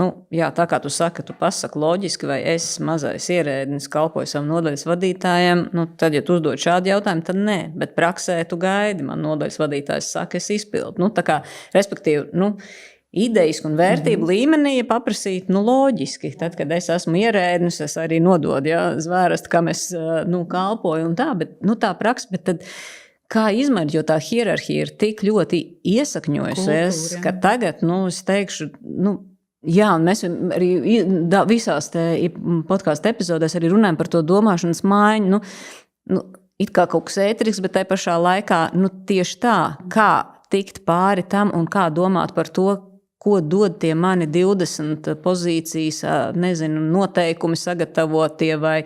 tā kā tu saki, tu pasaki loģiski, vai es mazais ierēdnis kalpoju savam nodaļas vadītājam, tad, ja tu uzdod šādu jautājumu, tad nē. Bet praksē tu gaidi, man nodaļas vadītājs saka, es izpildu. Respektīvi, idejas un vērtību līmenī paprasīt loģiski. Tad, kad es esmu ierēdnis, es arī nododu zvērestu, kam es kalpoju un tā, bet tā praksa, bet tad kā izmaiņot, jo tā hierarhija ir tik ļoti iesakņojusies, ka tagad, es teikšu, un mēs arī visās podkāstu epizodēs arī runājam par to domāšanas maiņu, it kā kaut kas ētriks, bet tai pašā laikā, tieši tā, kā tikt pāri tam un kā domāt par to, ko dod tie mani 20 pozīcijas, noteikumi sagatavotie vai,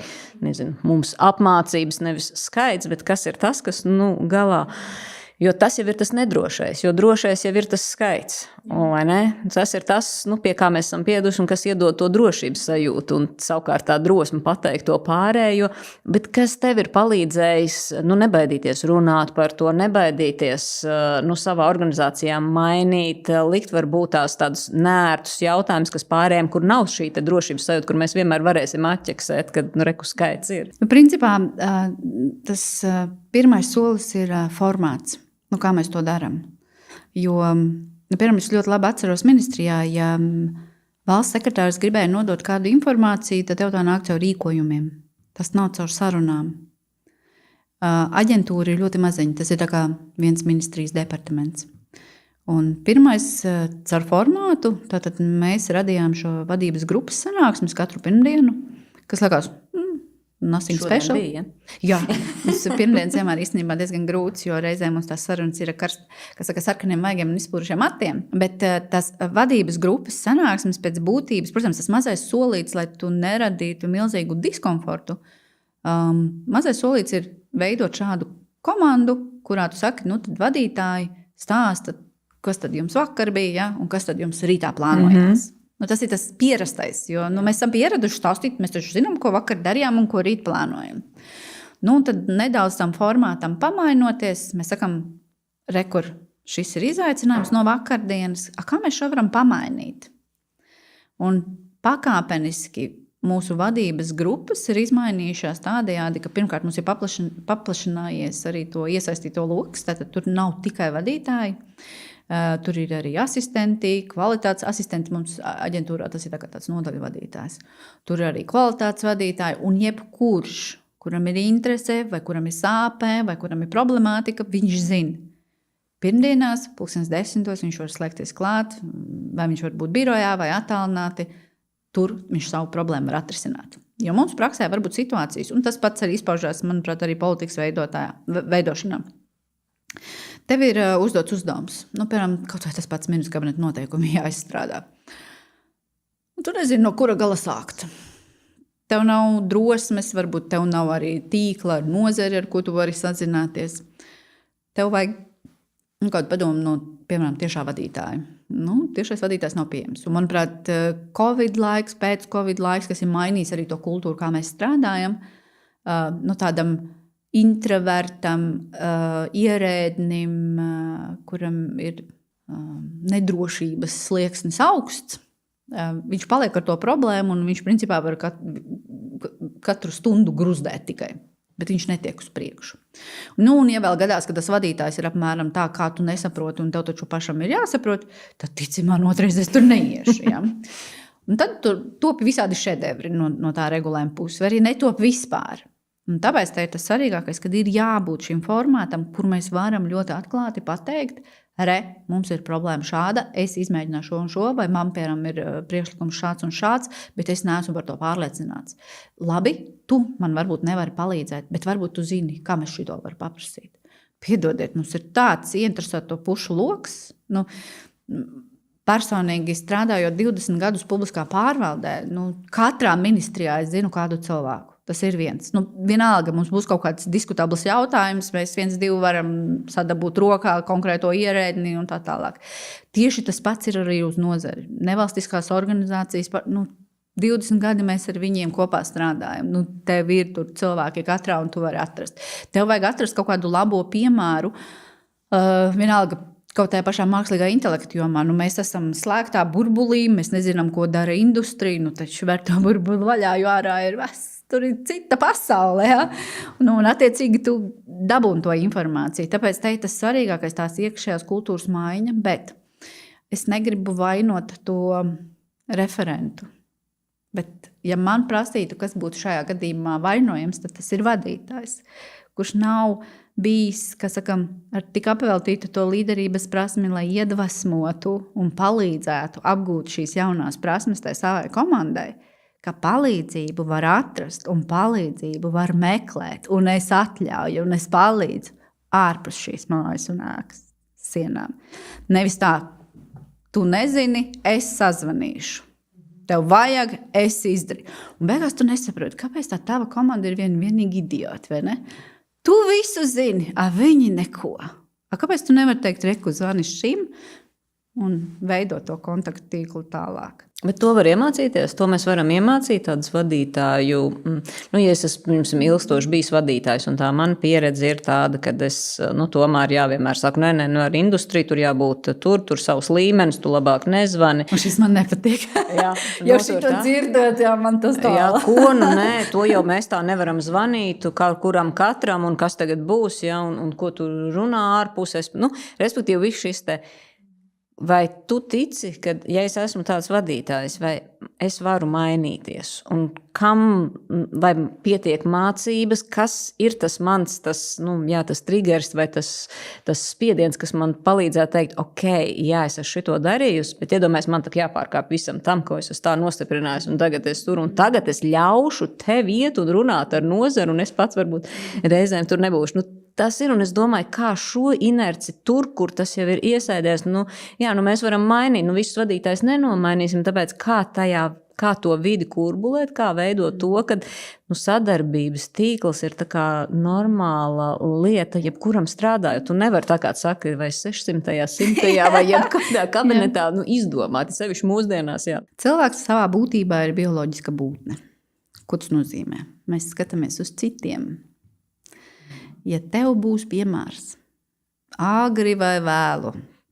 mums apmācības, nevis skaits, bet kas ir tas, kas, galā. Jo tas jau ir tas nedrošais, jo drošais jau ir tas skaits. Vai ne? Tas ir tas, pie kā mēs esam pieraduši un kas iedod to drošības sajūtu. Un savukārt tā drosme pateikt to pārējo. Bet kas tev ir palīdzējis nebaidīties runāt par to, nebaidīties savā organizācijā mainīt, likt varbūt tādus nērtus jautājumus, kas pārējiem, kur nav šī drošības sajūta, kur mēs vienmēr varēsim atķeksēt, kad reku skaits ir. Principā tas pirmais solis ir formāts. Kā mēs to darām? Jo, piemēram, es ļoti labi atceros ministrijā, ja valsts sekretārs gribēja nodot kādu informāciju, tad tev tā nāk caur rīkojumiem. Tas nav caur sarunām. Aģentūra ir ļoti maziņa. Tas ir tā kā viens ministrijas departaments. Un pirmais caur formātu, tātad mēs radījām šo vadības grupas sanāksmes katru pirmdienu, kas likās nothing special. Bija, Jā, mums pirmdienas vienmēr īstenībā diezgan grūts, jo reizē mums tās sarunas ir sarkaniem maigiem un izpūrušiem matiem. Bet tās vadības grupas sanāksmes pēc būtības, protams, tas mazais solīts, lai tu neradītu milzīgu diskomfortu. Mazais solīts ir veidot šādu komandu, kurā tu saki, tad vadītāji stāsta, kas tad jums vakar bija, un kas tad jums rītā plānojās. Tas ir tas pierastais, jo mēs esam pieraduši stāstīt, mēs taču zinām, ko vakar darījām un ko rīt plānojam. Tad nedaudz tam formātam pamainoties, mēs sakam, rekur, šis ir izaicinājums no vakardienas, kā mēs šo varam pamainīt? Un pakāpeniski mūsu vadības grupas ir izmainījušās tādējādi, ka pirmkārt mums ir paplašinājies arī to iesaistīto lokus, tātad tur nav tikai vadītāji. Tur ir arī asistenti, kvalitātes asistenti. Mums aģentūrā tas ir tāds nodaļu vadītājs. Tur ir arī kvalitātes vadītāji un jebkurš, kuram ir interese, vai kuram ir sāpē, vai kuram ir problemātika, viņš zina. Pirmdienās, 10:00, viņš var slēgties klāt, vai viņš var būt birojā vai attālināti. Tur viņš savu problēmu var atrisināt. Jo mums praksē var būt situācijas, un tas pats arī izpaužās, manuprāt, arī politikas veidošanā. Tev ir uzdots uzdevums. Piemēram, kaut vai tas pats ministru kabineta noteikumi jāizstrādā. Tu nezini, no kura gala sākt. Tev nav drosmes, varbūt tev nav arī tīkla ar nozari, ar ko tu vari sazināties. Tev vajag kādu padomu no, piemēram, tiešā vadītāja. Tiešais vadītājs nav pieejams. Un, manuprāt, Covid laiks, pēc Covid laiks, kas ir mainījis arī to kultūru, kā mēs strādājam, tādam introvertam, ierēdnim, kuram ir nedrošības slieksnis augsts, viņš paliek ar to problēmu un viņš principā var katru stundu gruzdēt tikai, bet viņš netiek uz priekšu. Un ja vēl gadās, ka tas vadītājs ir apmēram tā, kā tu nesaproti un tev taču pašam ir jāsaprot, tad ticim man otrais es tur neiešu. Ja? Un tad tur top visādi šedevri no tā regulējuma puses, vai arī netop vispār. Un tāpēc tā ir tas svarīgākais, kad ir jābūt šim formātam, kur mēs varam ļoti atklāti pateikt, mums ir problēma šāda, es izmēģināšu šo un šo, vai man, piemēram, ir priekšlikums šāds un šāds, bet es neesmu par to pārliecināts. Labi, tu man varbūt nevari palīdzēt, bet varbūt tu zini, kā mēs šito var paprasīt. Piedodiet, mums ir tāds ieinteresēto pušu loks. Personīgi strādājot 20 gadus publiskā pārvaldē, katrā ministrijā es zinu kādu cilvēku. Tas ir viens. Vienalga, mums būs kaut kāds diskutabls jautājums, mēs 1-2 varam sadabūt rokā konkrēto ierēdni un tā tālāk. Tieši tas pats ir arī uz nozari. Nevalstiskās organizācijas, 20 gadi mēs ar viņiem kopā strādājam. Nu, tev ir tur cilvēki katrā, un tu vari atrast. Tev vajag atrast kaut kādu labo piemēru. Vienalga, kaut tajā pašā mākslīgā intelekta jomā. Nu, mēs esam slēgtā burbulī, mēs nezinām, ko dara industrija. Nu, taču ver to burbuli vaļā, jo ārā ir tur ir cita pasaule. Ja? Nu, un attiecīgi tu dabūni to informāciju. Tāpēc te ir tas svarīgākais, tās iekšējās kultūras maiņa, bet es negribu vainot to referentu. Bet, ja man prasītu, kas būtu šajā gadījumā vainojams, tad tas ir vadītājs, kurš nav bijis, ar tik apveltītu to līderības prasmi, lai iedvesmotu un palīdzētu apgūt šīs jaunās prasmes tai savai komandai, ka palīdzību var atrast un palīdzību var meklēt, un es atļauju, un es palīdzu ārpus šīs mājas un ēkas sienām. Nevis tā, tu nezini, es sazvanīšu. Tev vajag, es izdarīju. Un beigās tu nesaproti, kāpēc tā tava komanda ir vienīgi idioti, vai ne? Tu visu zini, viņi neko. Kāpēc tu nevari teikt, reku zvani šim un veidot to kontaktu tīklu tālāk? Bet to var iemācīties, to mēs varam iemācīt tādus vadītāju. Nu, ja es esmu ilgstoši bijis vadītājs, un tā mana pieredze ir tāda, ka es tomēr vienmēr saku, nē, ar industriju tur jābūt tur savs līmenis, tu labāk nezvani. Un šis man nepatīk. Jā, jo šito dzirdot, man tas tā. Jā, ko, nē, to jau mēs tā nevaram zvanīt, kuram katram, un kas tagad būs, ja, un ko tu runā ārpus. Respektīvi, viss šis te. Vai tu tici, ka, ja es esmu tāds vadītājs, vai es varu mainīties? Un vai pietiek mācības, kas ir tas mans, tas triggers vai tas spiediens, kas man palīdzētu teikt, ok, jā, es esmu šito darījusi, bet iedomājies, man tak jāpārkāp visam tam, ko es esmu tā nostiprinājis, un tagad es tur, un tagad es ļaušu tev iet un runāt ar nozaru, un es pats varbūt reizēm tur nebūšu. Tas ir, un es domāju, kā šo inerci tur, kur tas jau ir iesēdies, mēs varam mainīt, visus vadītājs nenomainīsim, tāpēc kā to vidi kurbulēt, kā veidot to, ka sadarbības tīkls ir tā kā normāla lieta, jebkuram strādājot. Tu nevari tā kā saka, vai 600. 100. vai jebkādā kabinetā izdomāt, sevišķi mūsdienās. Jā. Cilvēks savā būtībā ir bioloģiska būtne. Ko tas nozīmē? Mēs skatāmies uz citiem. Ja tev būs piemērs, āgri vai vēlu,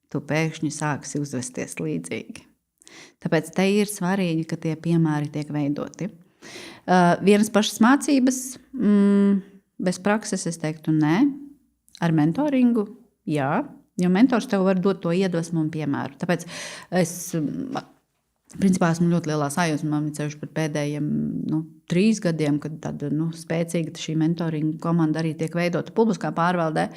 tu pēkšņi sāksi uzvesties līdzīgi. Tāpēc te ir svarīgi, ka tie piemēri tiek veidoti. Vienas pašas mācības, bez prakses es teiktu nē, ar mentoringu jā, jo mentors tev var dot to iedvesmu un piemēru. Tāpēc es principā esmu ļoti lielā sajūsmā, ceļš par pēdējiem 3 gadiem, kad tāda spēcīga šī mentoringa komanda arī tiek veidota publiskā pārvaldē.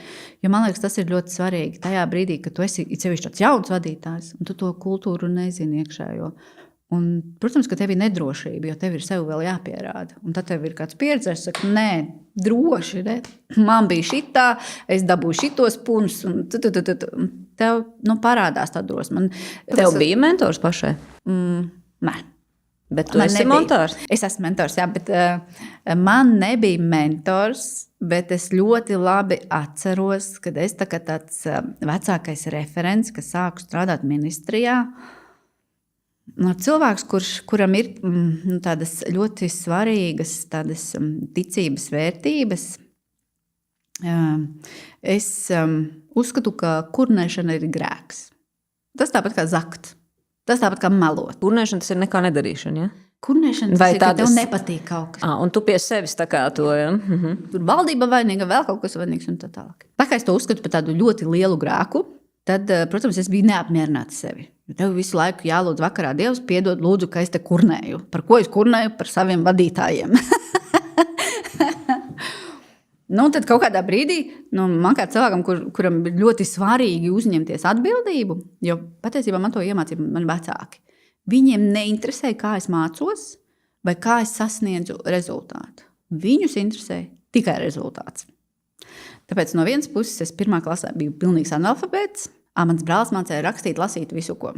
Jo man liekas, tas ir ļoti svarīgi tajā brīdī, kad tu esi sevišķi tāds jauns vadītājs, un tu to kultūru nezini iekšējo. Un, protams, ka tev ir nedrošība, jo tev ir sev vēl jāpierāda. Un tad tev ir kāds pieredzējis, saka, nē, droši, ne? Man bija šitā, es dabūju šitos punus, un tev parādās tā drosme. Tev bija mentors pašai? Nē. Bet tu esi mentors? Es esmu mentors, jā, bet man nebija mentors, bet es ļoti labi atceros, kad es tā kā tāds vecākais referents, kas sāku strādāt ministrijā, cilvēks, kuram ir tādas ļoti svarīgas tādas ticības vērtības, es uzskatu, ka kurnēšana ir grēks. Tas tāpat kā zakt. Tas tāpat kā melot. Kurnēšana tas ir nekā nedarīšana, ja? Kurnēšana tas ir, ka tev nepatīk kaut kas. Un tu pie sevis tā kā to, ja? Tur valdība vainīga, vēl kaut kas vainīgs un tā tālāk. Tā kā es to uzskatu par tādu ļoti lielu grēku, tad, protams, es biju neapmierināta sevi. Tev visu laiku jālūdz vakarā Dievs, piedod lūdzu, ka es te kurnēju. Par ko es kurnēju? Par saviem vadītājiem. Tad kaut kādā brīdī man kā cilvēkam, kuram ir ļoti svarīgi uzņemties atbildību, jo patiesībā man to iemācīja mani vecāki. Viņiem neinteresē, kā es mācos vai kā es sasniedzu rezultātu. Viņus interesē tikai rezultāts. Tāpēc no vienas puses es 1. klasē biju pilnīgs analfabēts, mans brālis mācīja rakstīt, lasīt visu, ko.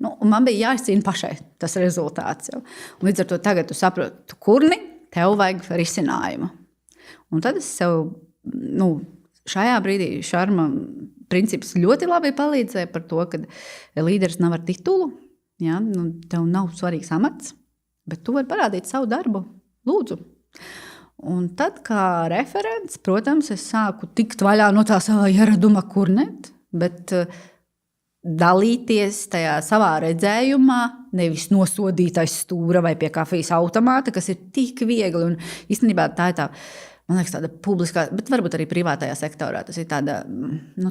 Un man bija jāizcīna pašai tas rezultāts. Jau. Un līdz ar to tagad tu saproti, tu kurni, tev vajag risinājumu. Un tad es sev, šajā brīdī šarma princips ļoti labi palīdzēja par to, ka līderis nav ar titulu, ja? Tev nav svarīgs amats, bet tu vari parādīt savu darbu. Lūdzu. Un tad, kā referents, protams, es sāku tikt vaļā no tā savā ieraduma kurnet, bet dalīties tajā savā redzējumā, nevis nosodītais stūra vai pie kafijas automāta, kas ir tik viegli. Un īstenībā tā ir tā, man liekas, tāda publiskā, bet varbūt arī privātajā sektorā. Tas ir tāda,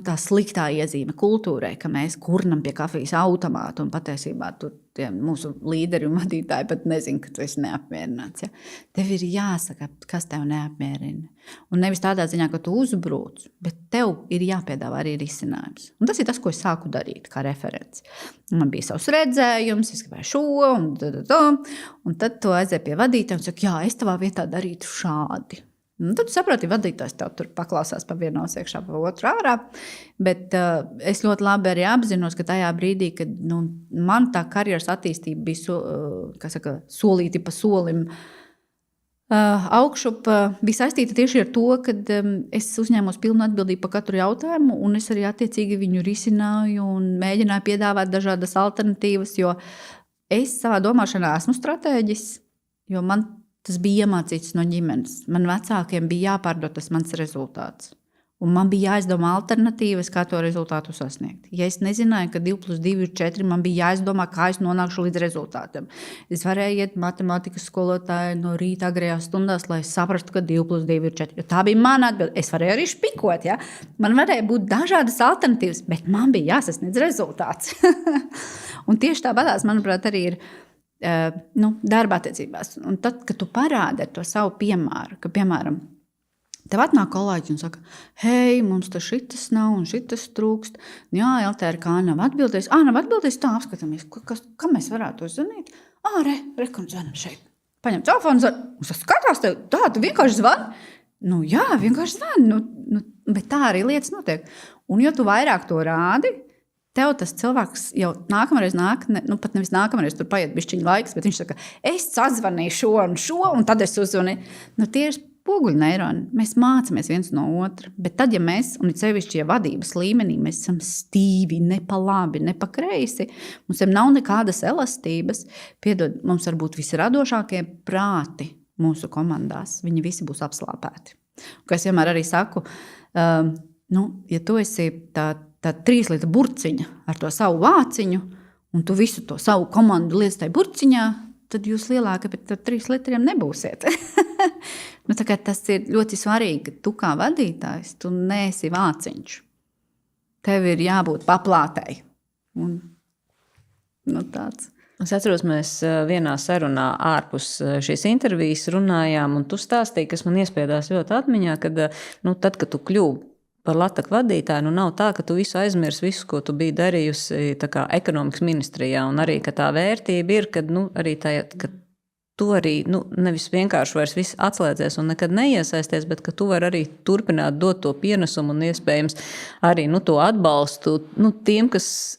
tā sliktā iezīme kultūrai, ka mēs kurnam pie kafijas automāta un patiesībā tur mūsu līderi un vadītāji pat nezin, ka tu esi neapmierināts. Ja? Tev ir jāsaka, kas tev neapmierina. Un nevis tādā ziņā, ka tu uzbrūc, bet tev ir jāpiedāvā arī risinājums. Un tas ir tas, ko es sāku darīt kā referents. Man bija savs redzējums, es gribēju šo un tad tu aizēji pie vadītāja un saka, jā, es tavā vietā darītu šādi. Un tad tu saproti, vadītājs tev tur paklausās pa vienu iekšā, pa otru ārā. Bet es ļoti labi arī apzinos, ka tajā brīdī, kad man tā karjeras attīstība bija solīti pa solim augšup, bija saistīta tieši ar to, ka es uzņēmos pilnu atbildību par katru jautājumu, un es arī attiecīgi viņu risināju un mēģināju piedāvāt dažādas alternatīvas, jo es savā domāšanā esmu stratēģis, jo man tas bija iemācīts no ģimenes. Man vecākiem bija jāpārdod tas mans rezultāts. Un man bija jāizdomā alternatīvas, kā to rezultātu sasniegt. Ja es nezināju, ka 2+2 ir 4, man bija jāizdomā, kā es nonākšu līdz rezultātam. Es varēju iet matemātikas skolotāju no rīta agrajās stundās, lai saprastu, ka 2+2 ir 4. Jo tā bija mana atbilde. Es varēju arī špikot. Ja? Man varēja būt dažādas alternatīvas, bet man bija jāsasniedz rezultāts. Un tieši tāpatās, manuprāt, arī ir darba attiecībās. Un tad, kad tu parādi ar to savu piemēru, ka, piemēram, tev atnāk kolēģi un saka, hei, mums te šitas nav un šitas trūkst. Jā, LTRK nav atbildējis. Nav atbildējis, tā apskatāmies. Kā mēs varētu uzzvanīt? Rekon zvanam šeit. Paņem telefonu, zvan. Un skatās tev, tu vienkārši zvani? Jā, vienkārši zvani. Bet tā arī lietas notiek. Un jo tu vairāk to rādi, tev tas cilvēks jau nākamreiz pat nevis nākamreiz, tur paiet bišķiņa laiks, bet viņš saka, es sazvanīju šo, un tad es uzzvanīju. Tie ir spoguļneironi. Mēs mācāmies viens no otra. Bet tad, ja mēs, un sevišķi, ja vadības līmenī, mēs esam stīvi, ne pa labi, ne pa kreisi, mums nav nekādas elastības, piedod, mums varbūt visradošākie prāti mūsu komandās, viņi visi būs apslāpēti. Kā es vienmēr arī saku, ja tu esi tā 3 litru burciņa ar to savu vāciņu, un tu visu to savu komandu liec tai burciņā, tad jūs lielāki pēc 3 litriem nebūsiet. Tas ir ļoti svarīgi, ka tu kā vadītājs, tu neesi vāciņš. Tev ir jābūt paplātei. Un, tāds. Es atceros, mēs vienā sarunā ārpus šīs intervijas runājām, un tu stāstīji, kas man iespiedās ļoti atmiņā, kad, tad, kad tu kļuvi par Lataku vadītāju, nav tā, ka tu visu aizmirsi, visu, ko tu biji darījusi ekonomikas ministrijā, un arī, ka tā vērtība ir, kad arī tā, ka tu arī nevis vienkārši vairs viss atslēdzies un nekad neiesaisties, bet ka tu vari arī turpināt dot to pienesumu un iespējams arī to atbalstu tiem, kas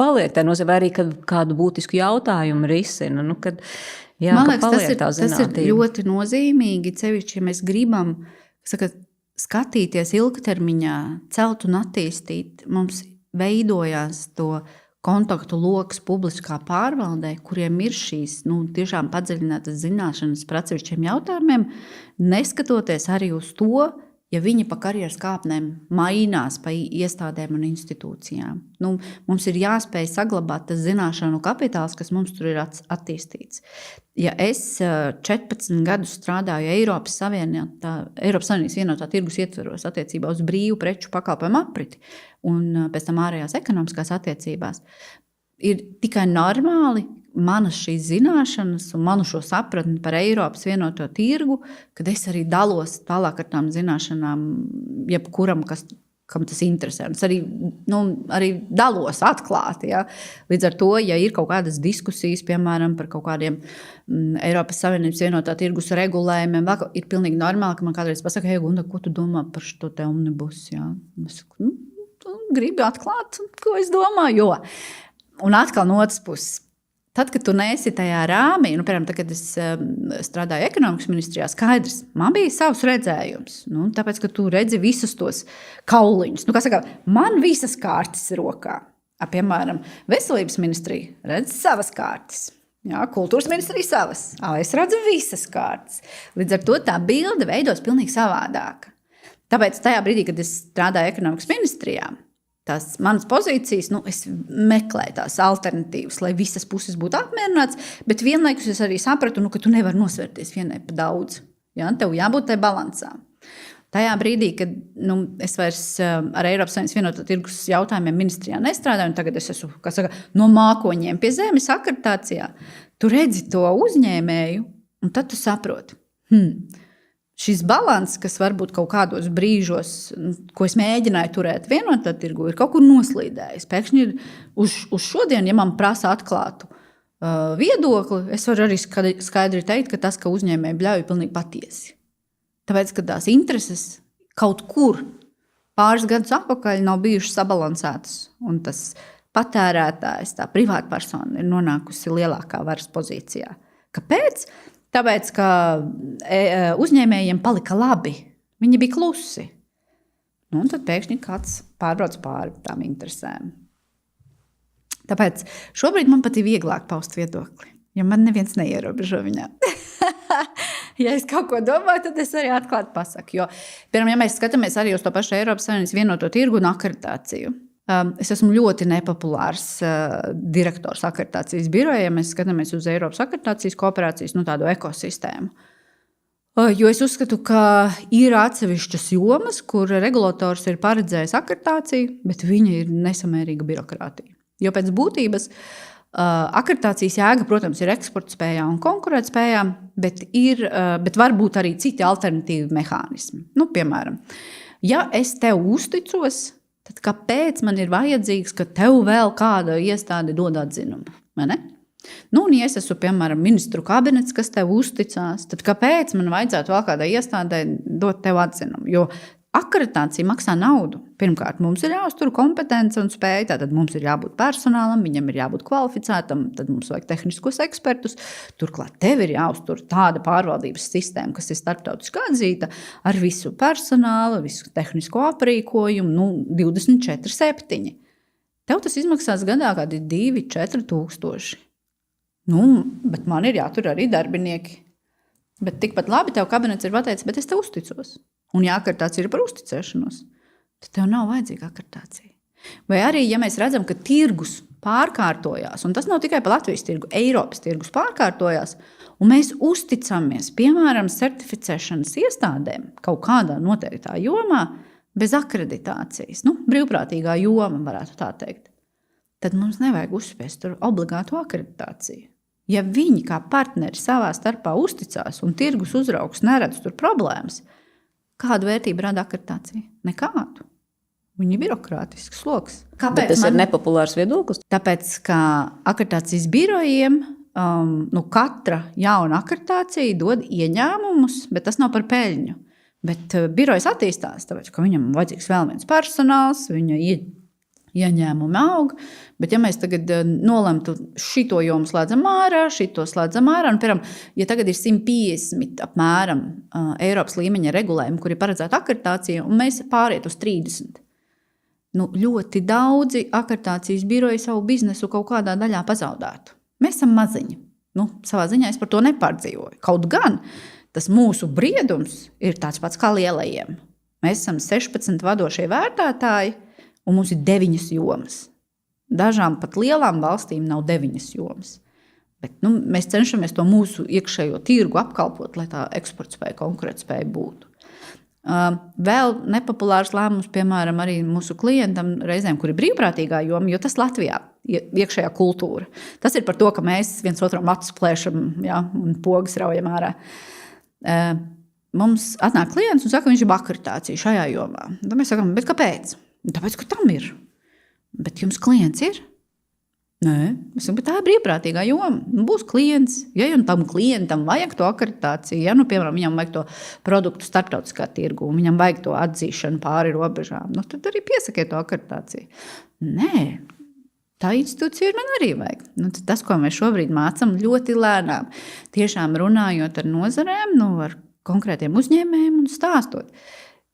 paliek tā nozīmē, arī kad kādu būtisku jautājumu risina. Man liekas, tas ir ļoti nozīmīgi, sevišķi, ja mēs gribam, skatīties ilgtermiņā, celt un attīstīt, mums veidojās to kontaktu loks publiskā pārvaldē, kuriem ir šīs tiešām padziļinātas zināšanas par atsevišķiem jautājumiem, neskatoties arī uz to, ja viņi pa karjeras kāpnēm mainās pa iestādēm un institūcijām. Mums ir jāspēj saglabāt tas zināšanu kapitāls, kas mums tur ir attīstīts. Ja es 14 gadus strādāju Eiropas Savienības vienotā tirgus ietveros attiecībā uz brīvu preču pakalpojumu apriti un pēc tam ārējās ekonomiskās attiecībās, ir tikai normāli manas šīs zināšanas un manu šo sapratni par Eiropas vienoto tirgu, kad es arī dalos tālāk ar tām zināšanām jebkuram, kam tas interesē. Es arī dalos atklāti. Ja? Līdz ar to, ja ir kaut kādas diskusijas, piemēram, par kaut kādiem Eiropas Savienības vienotā tirgus regulējumiem, ir pilnīgi normāli, ka man kādreiz pasaka, hei, Gunda, ko tu domā par šo te omnibus? Ja? Es saku, tu gribi atklāt, ko es domāju, jo. Un atkal no otras puses. Tad, kad tu neesi tajā rāmī, piemēram, kad es strādāju ekonomikas ministrijā, skaidrs, man bija savs redzējums. Tāpēc, ka tu redzi visus tos kauliņus. Man visas kārtas rokā. Piemēram, veselības ministrija redz savas kārtas. Jā, kultūras ministrija savas. Es redzu visas kārtas. Līdz ar to tā bilde veidos pilnīgi savādāka. Tāpēc tajā brīdī, kad es strādāju ekonomikas ministrijā, tās manas pozīcijas, es meklēju tās alternatīvas, lai visas puses būtu apmierināts, bet vienlaikus es arī sapratu, ka tu nevari nosvērties vienai pa daudz. Ja? Tev jābūt tai balansā. Tajā brīdī, kad es vairs ar Eiropas Savienības vienotā tirgus jautājumiem ministrijā nestrādāju, un tagad es esmu, no mākoņiem pie zemes akreditācijā, tu redzi to uzņēmēju, un tad tu saproti, šis balans, kas varbūt kaut kādos brīžos, ko es mēģināju turēt vienotā tirgu, ir kaut kur noslīdējis. Pēkšņi ir uz šodien, ja man prasa atklātu viedokli, es varu arī skaidri teikt, ka tas, ka uzņēmēji bļauj, ir pilnīgi patiesi. Tāpēc, ka tās intereses kaut kur pāris gadus atpakaļ nav bijušas sabalansētas, un tas patērētājs, tā privātpersona ir nonākusi lielākā varas pozīcijā. Kāpēc? Tāpēc, ka uzņēmējiem palika labi. Viņi bija klusi. Un tad pēkšņi kāds pārbrauc pāri tām interesēm. Tāpēc šobrīd man pat ir vieglāk paust viedokli, jo man neviens neierobežo viņā. Ja es kaut ko domāju, tad es arī atklāti pasaku. Jo, piemēram, ja mēs skatāmies arī uz to pašu Eiropas Savienības vienoto tirgu un akreditāciju, es esmu ļoti nepopulārs direktors akreditācijas birojā, ja mēs skatāmies uz Eiropas akreditācijas kooperācijas tādu ekosistēmu. Jo es uzskatu, ka ir atsevišķas jomas, kur regulators ir paredzējis akreditāciju, bet viņa ir nesamērīga birokrātija. Jo pēc būtības akreditācijas jēga, protams, ir eksportspējā un konkurētspējā, bet var būt arī citi alternatīvi mehānismi. Piemēram, ja es tev uzticos, tad kāpēc man ir vajadzīgs, ka tev vēl kāda iestāde dod atzinumu? Un ja es esmu, piemēram, ministru kabinets, kas tev uzticās, tad kāpēc man vajadzētu vēl kādai iestādē dot tev atzinumu? Jo akreditācija maksā naudu. Pirmkārt, mums ir jāuztur kompetence un spēja, tātad mums ir jābūt personālam, viņam ir jābūt kvalificētam, tad mums vajag tehniskos ekspertus. Turklāt tev ir jāuztur tāda pārvaldības sistēma, kas ir starptautiski atzīta ar visu personālu, visu tehnisko aprīkojumu, 24/7. Tev tas izmaksās gadā kādi 2-4 tūkstoši. Bet man ir jātur arī darbinieki. Bet tikpat labi tev kabinets ir pateicis, bet es tev uzticos. Un ja akreditācija ir par uzticēšanos, tad tev nav vajadzīga akreditācija. Vai arī, ja mēs redzam, ka tirgus pārkārtojās, un tas nav tikai par Latvijas tirgu, Eiropas tirgus pārkārtojās, un mēs uzticamies, piemēram, certificēšanas iestādēm kaut kādā noteiktā jomā bez akreditācijas, brīvprātīgā joma, varētu tā teikt, tad mums nevajag uzspiest tur obligātu akreditāciju. Ja viņi kā partneri savā starpā uzticās un tirgus uzraugs neredz tur problēmas, kādu vērtību rada akreditācija? Nekādu. Viņa ir birokrātisks sloks. Kāpēc tas ir nepopulārs viedoklis? Tāpēc, ka akreditācijas birojiem katra jauna akreditācija dod ieņēmumus, bet tas nav par peļņu. Bet birojas attīstās, tāpēc, ka viņam vajadzīgs vēl viens personāls, viņa ieņēmumi aug, bet ja mēs tagad nolemtu šito jomu slēdzam ārā, un, piemēram, ja tagad ir 150 apmēram Eiropas līmeņa regulējumi, kuri paredzēta akreditācija, un mēs pāriet uz 30. Ļoti daudzi akreditācijas biroji savu biznesu kaut kādā daļā pazaudētu. Mēs esam maziņi. Savā ziņā es par to nepārdzīvoju. Kaut gan tas mūsu briedums ir tāds pats kā lielajiem. Mēs esam 16 vadošie vērtētāji, un mums ir 9 jomas. Dažām pat lielām valstīm nav 9 jomas. Bet mēs cenšamies to mūsu iekšējo tirgu apkalpot, lai tā eksportspēja, konkurētspēja būtu. Vēl nepopulārs lēmums, piemēram, arī mūsu klientam reizēm, kur ir brīvprātīgā joma, jo tas Latvijā iekšējā kultūra. Tas ir par to, ka mēs viens otram acis plēšam, un pogas raujam ārā. Mums atnāk klients un saka, ka viņš ir akreditācija šajā jomā. Tad mēs sakām, bet kāpēc? Tāpēc, ka tam ir. Bet jums klients ir? Nē, bet tā ir brīvprātīgā joma. Būs klients, ja tam klientam vajag to akreditāciju, ja, piemēram, viņam vajag to produktu starptautiskā tirgu, un viņam vajag to atzīšanu pāri robežām, tad arī piesakiet to akreditāciju. Nē, tā institūcija man arī vajag. Tas, ko mēs šobrīd mācam ļoti lēnām, tiešām runājot ar nozarēm, ar konkrētiem uzņēmējiem un stāstot.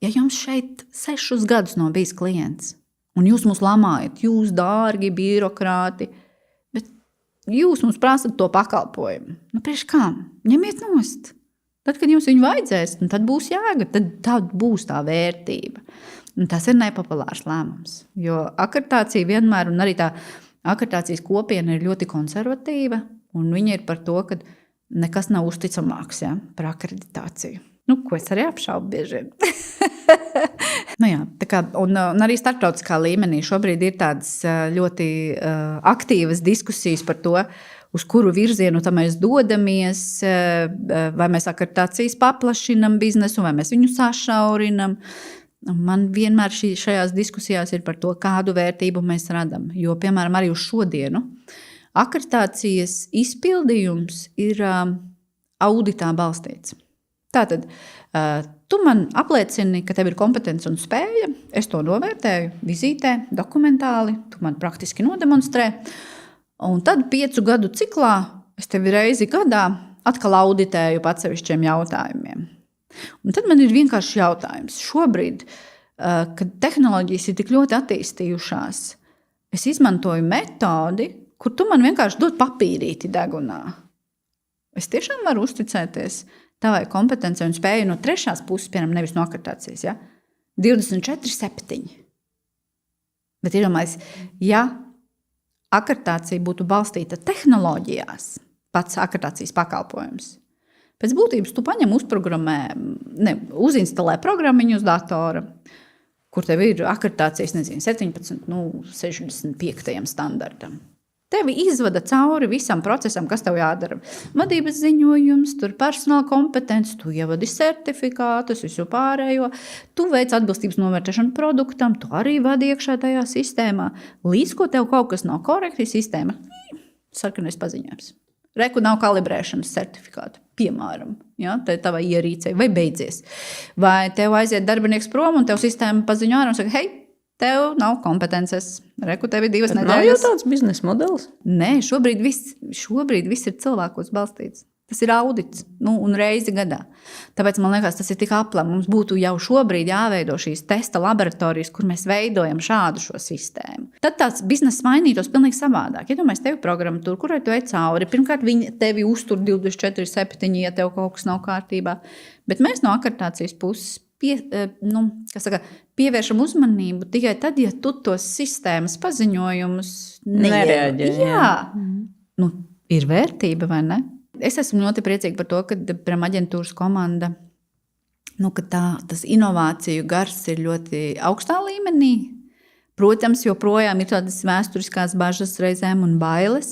Ja jums šeit 6 gadus nav bijis klients, un jūs mūs lamājat, jūs dārgi birokrāti, bet jūs mums prasat to pakalpojumu. Priekš kam? Ņemiet nost. Tad, kad jums viņu vajadzēs, tad būs jēga, tad būs tā vērtība. Un tas ir nepopulārs lēmums. Jo akreditācija vienmēr, un arī tā akreditācijas kopiena ir ļoti konservatīva, un viņa ir par to, ka nekas nav uzticamāks par akreditāciju. Ko es arī apšaubu bieži vien. Un arī starptautiskā līmenī šobrīd ir tādas ļoti aktīvas diskusijas par to, uz kuru virzienu mēs dodamies, vai mēs akreditācijas paplašinam biznesu, vai mēs viņu sašaurinam. Man vienmēr šajās diskusijās ir par to, kādu vērtību mēs radam. Jo, piemēram, arī uz šodienu akreditācijas izpildījums ir auditā balstīts. Tātad, tu man apliecini, ka tev ir kompetence un spēja, es to novērtēju, vizītē, dokumentāli, tu man praktiski nodemonstrē, un tad 5 gadu ciklā es tevi reizi gadā atkal auditēju pa atsevišķiem jautājumiem. Un tad man ir vienkārši jautājums. Šobrīd, kad tehnoloģijas ir tik ļoti attīstījušās, es izmantoju metodi, kur tu man vienkārši dod papīrīti degunā. Es tiešām varu uzticēties tavai kompetencei un spēju no trešās puses, piemēram, nevis no akreditācijas, 24/7. Bet iedomājies, ja akreditācija būtu balstīta tehnoloģijās, pats akreditācijas pakalpojums, pēc būtības tu paņem uzinstalē programmiņu uz datora, kur tev ir akreditācijas, 17.65. standartam. Tevi izvada cauri visam procesam, kas tev jādara. Vadības ziņojums, tur personāla kompetence, tu ievadi certifikātus, visu pārējo, tu veic atbilstības novērtēšanu produktam, tu arī vadi iekšā tajā sistēmā. Līdz ko tev kaut kas nav korekti, sistēma sarkanais paziņojums. Reku nav kalibrēšanas certifikātu, piemēram, tā ir tava ierīcei, vai beidzies. Vai tev aiziet darbinieks prom un tev sistēma paziņo un saka, hei, tev nav kompetences. Reku, tev ir 2 nedēļas. Nav jau tāds biznesa modelis? Nē, šobrīd viss ir cilvēkos balstīts. Tas ir audits, un reizi gadā. Tāpēc man liekas, tas ir tik aplam. Mums būtu jau šobrīd jāveido šīs testa laboratorijas, kur mēs veidojam šādu šo sistēmu. Tad tāds bizness mainītos pilnīgi savādāk. Iedomājies tevi programmatūru, kurai tu ej cauri. Pirmkārt, viņi tevi uztur 24/7, ja tev kaut kas nav kārtībā. Bet mēs no akreditācijas puses pievēršam uzmanību tikai tad, ja tu tos sistēmas paziņojumus nereaģē. Jā. Ir vērtība, vai ne? Es esmu ļoti priecīga par to, ka aģentūras komanda, tas inovāciju gars ir ļoti augstā līmenī. Protams, joprojām ir tādas vēsturiskās bažas reizēm un bailes.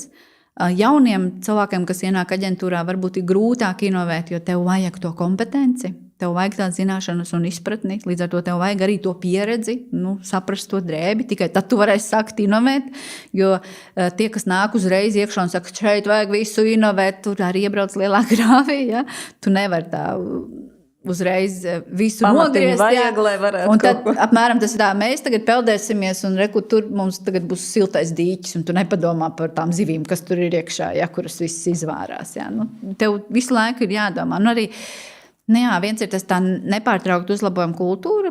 Jauniem cilvēkiem, kas ienāk aģentūrā, varbūt ir grūtāk inovēt, jo tev vajag to kompetenci. Tev vajag tādas zināšanas un izpratni, līdz ar to tev vajag arī to pieredzi, saprast to drēbi. Tikai tad tu varēsi sākt inovēt, jo tie, kas nāk uzreiz iekšā un saka, šeit vajag visu inovēt, tur arī iebrauc lielā grāvī. Ja? Tu nevari tā uzreiz visu nogriezt. Vajag, lai varētu un tad apmēram tas ir tā, mēs tagad peldēsimies un reku, tur mums tagad būs siltais dīķis un tu nepadomā par tām zivīm, kas tur ir iekšā, kuras visas izvārās. Ja? Tev visu laiku ir jādomā. Arī viens ir tas tā nepārtraukta uzlabojuma kultūra,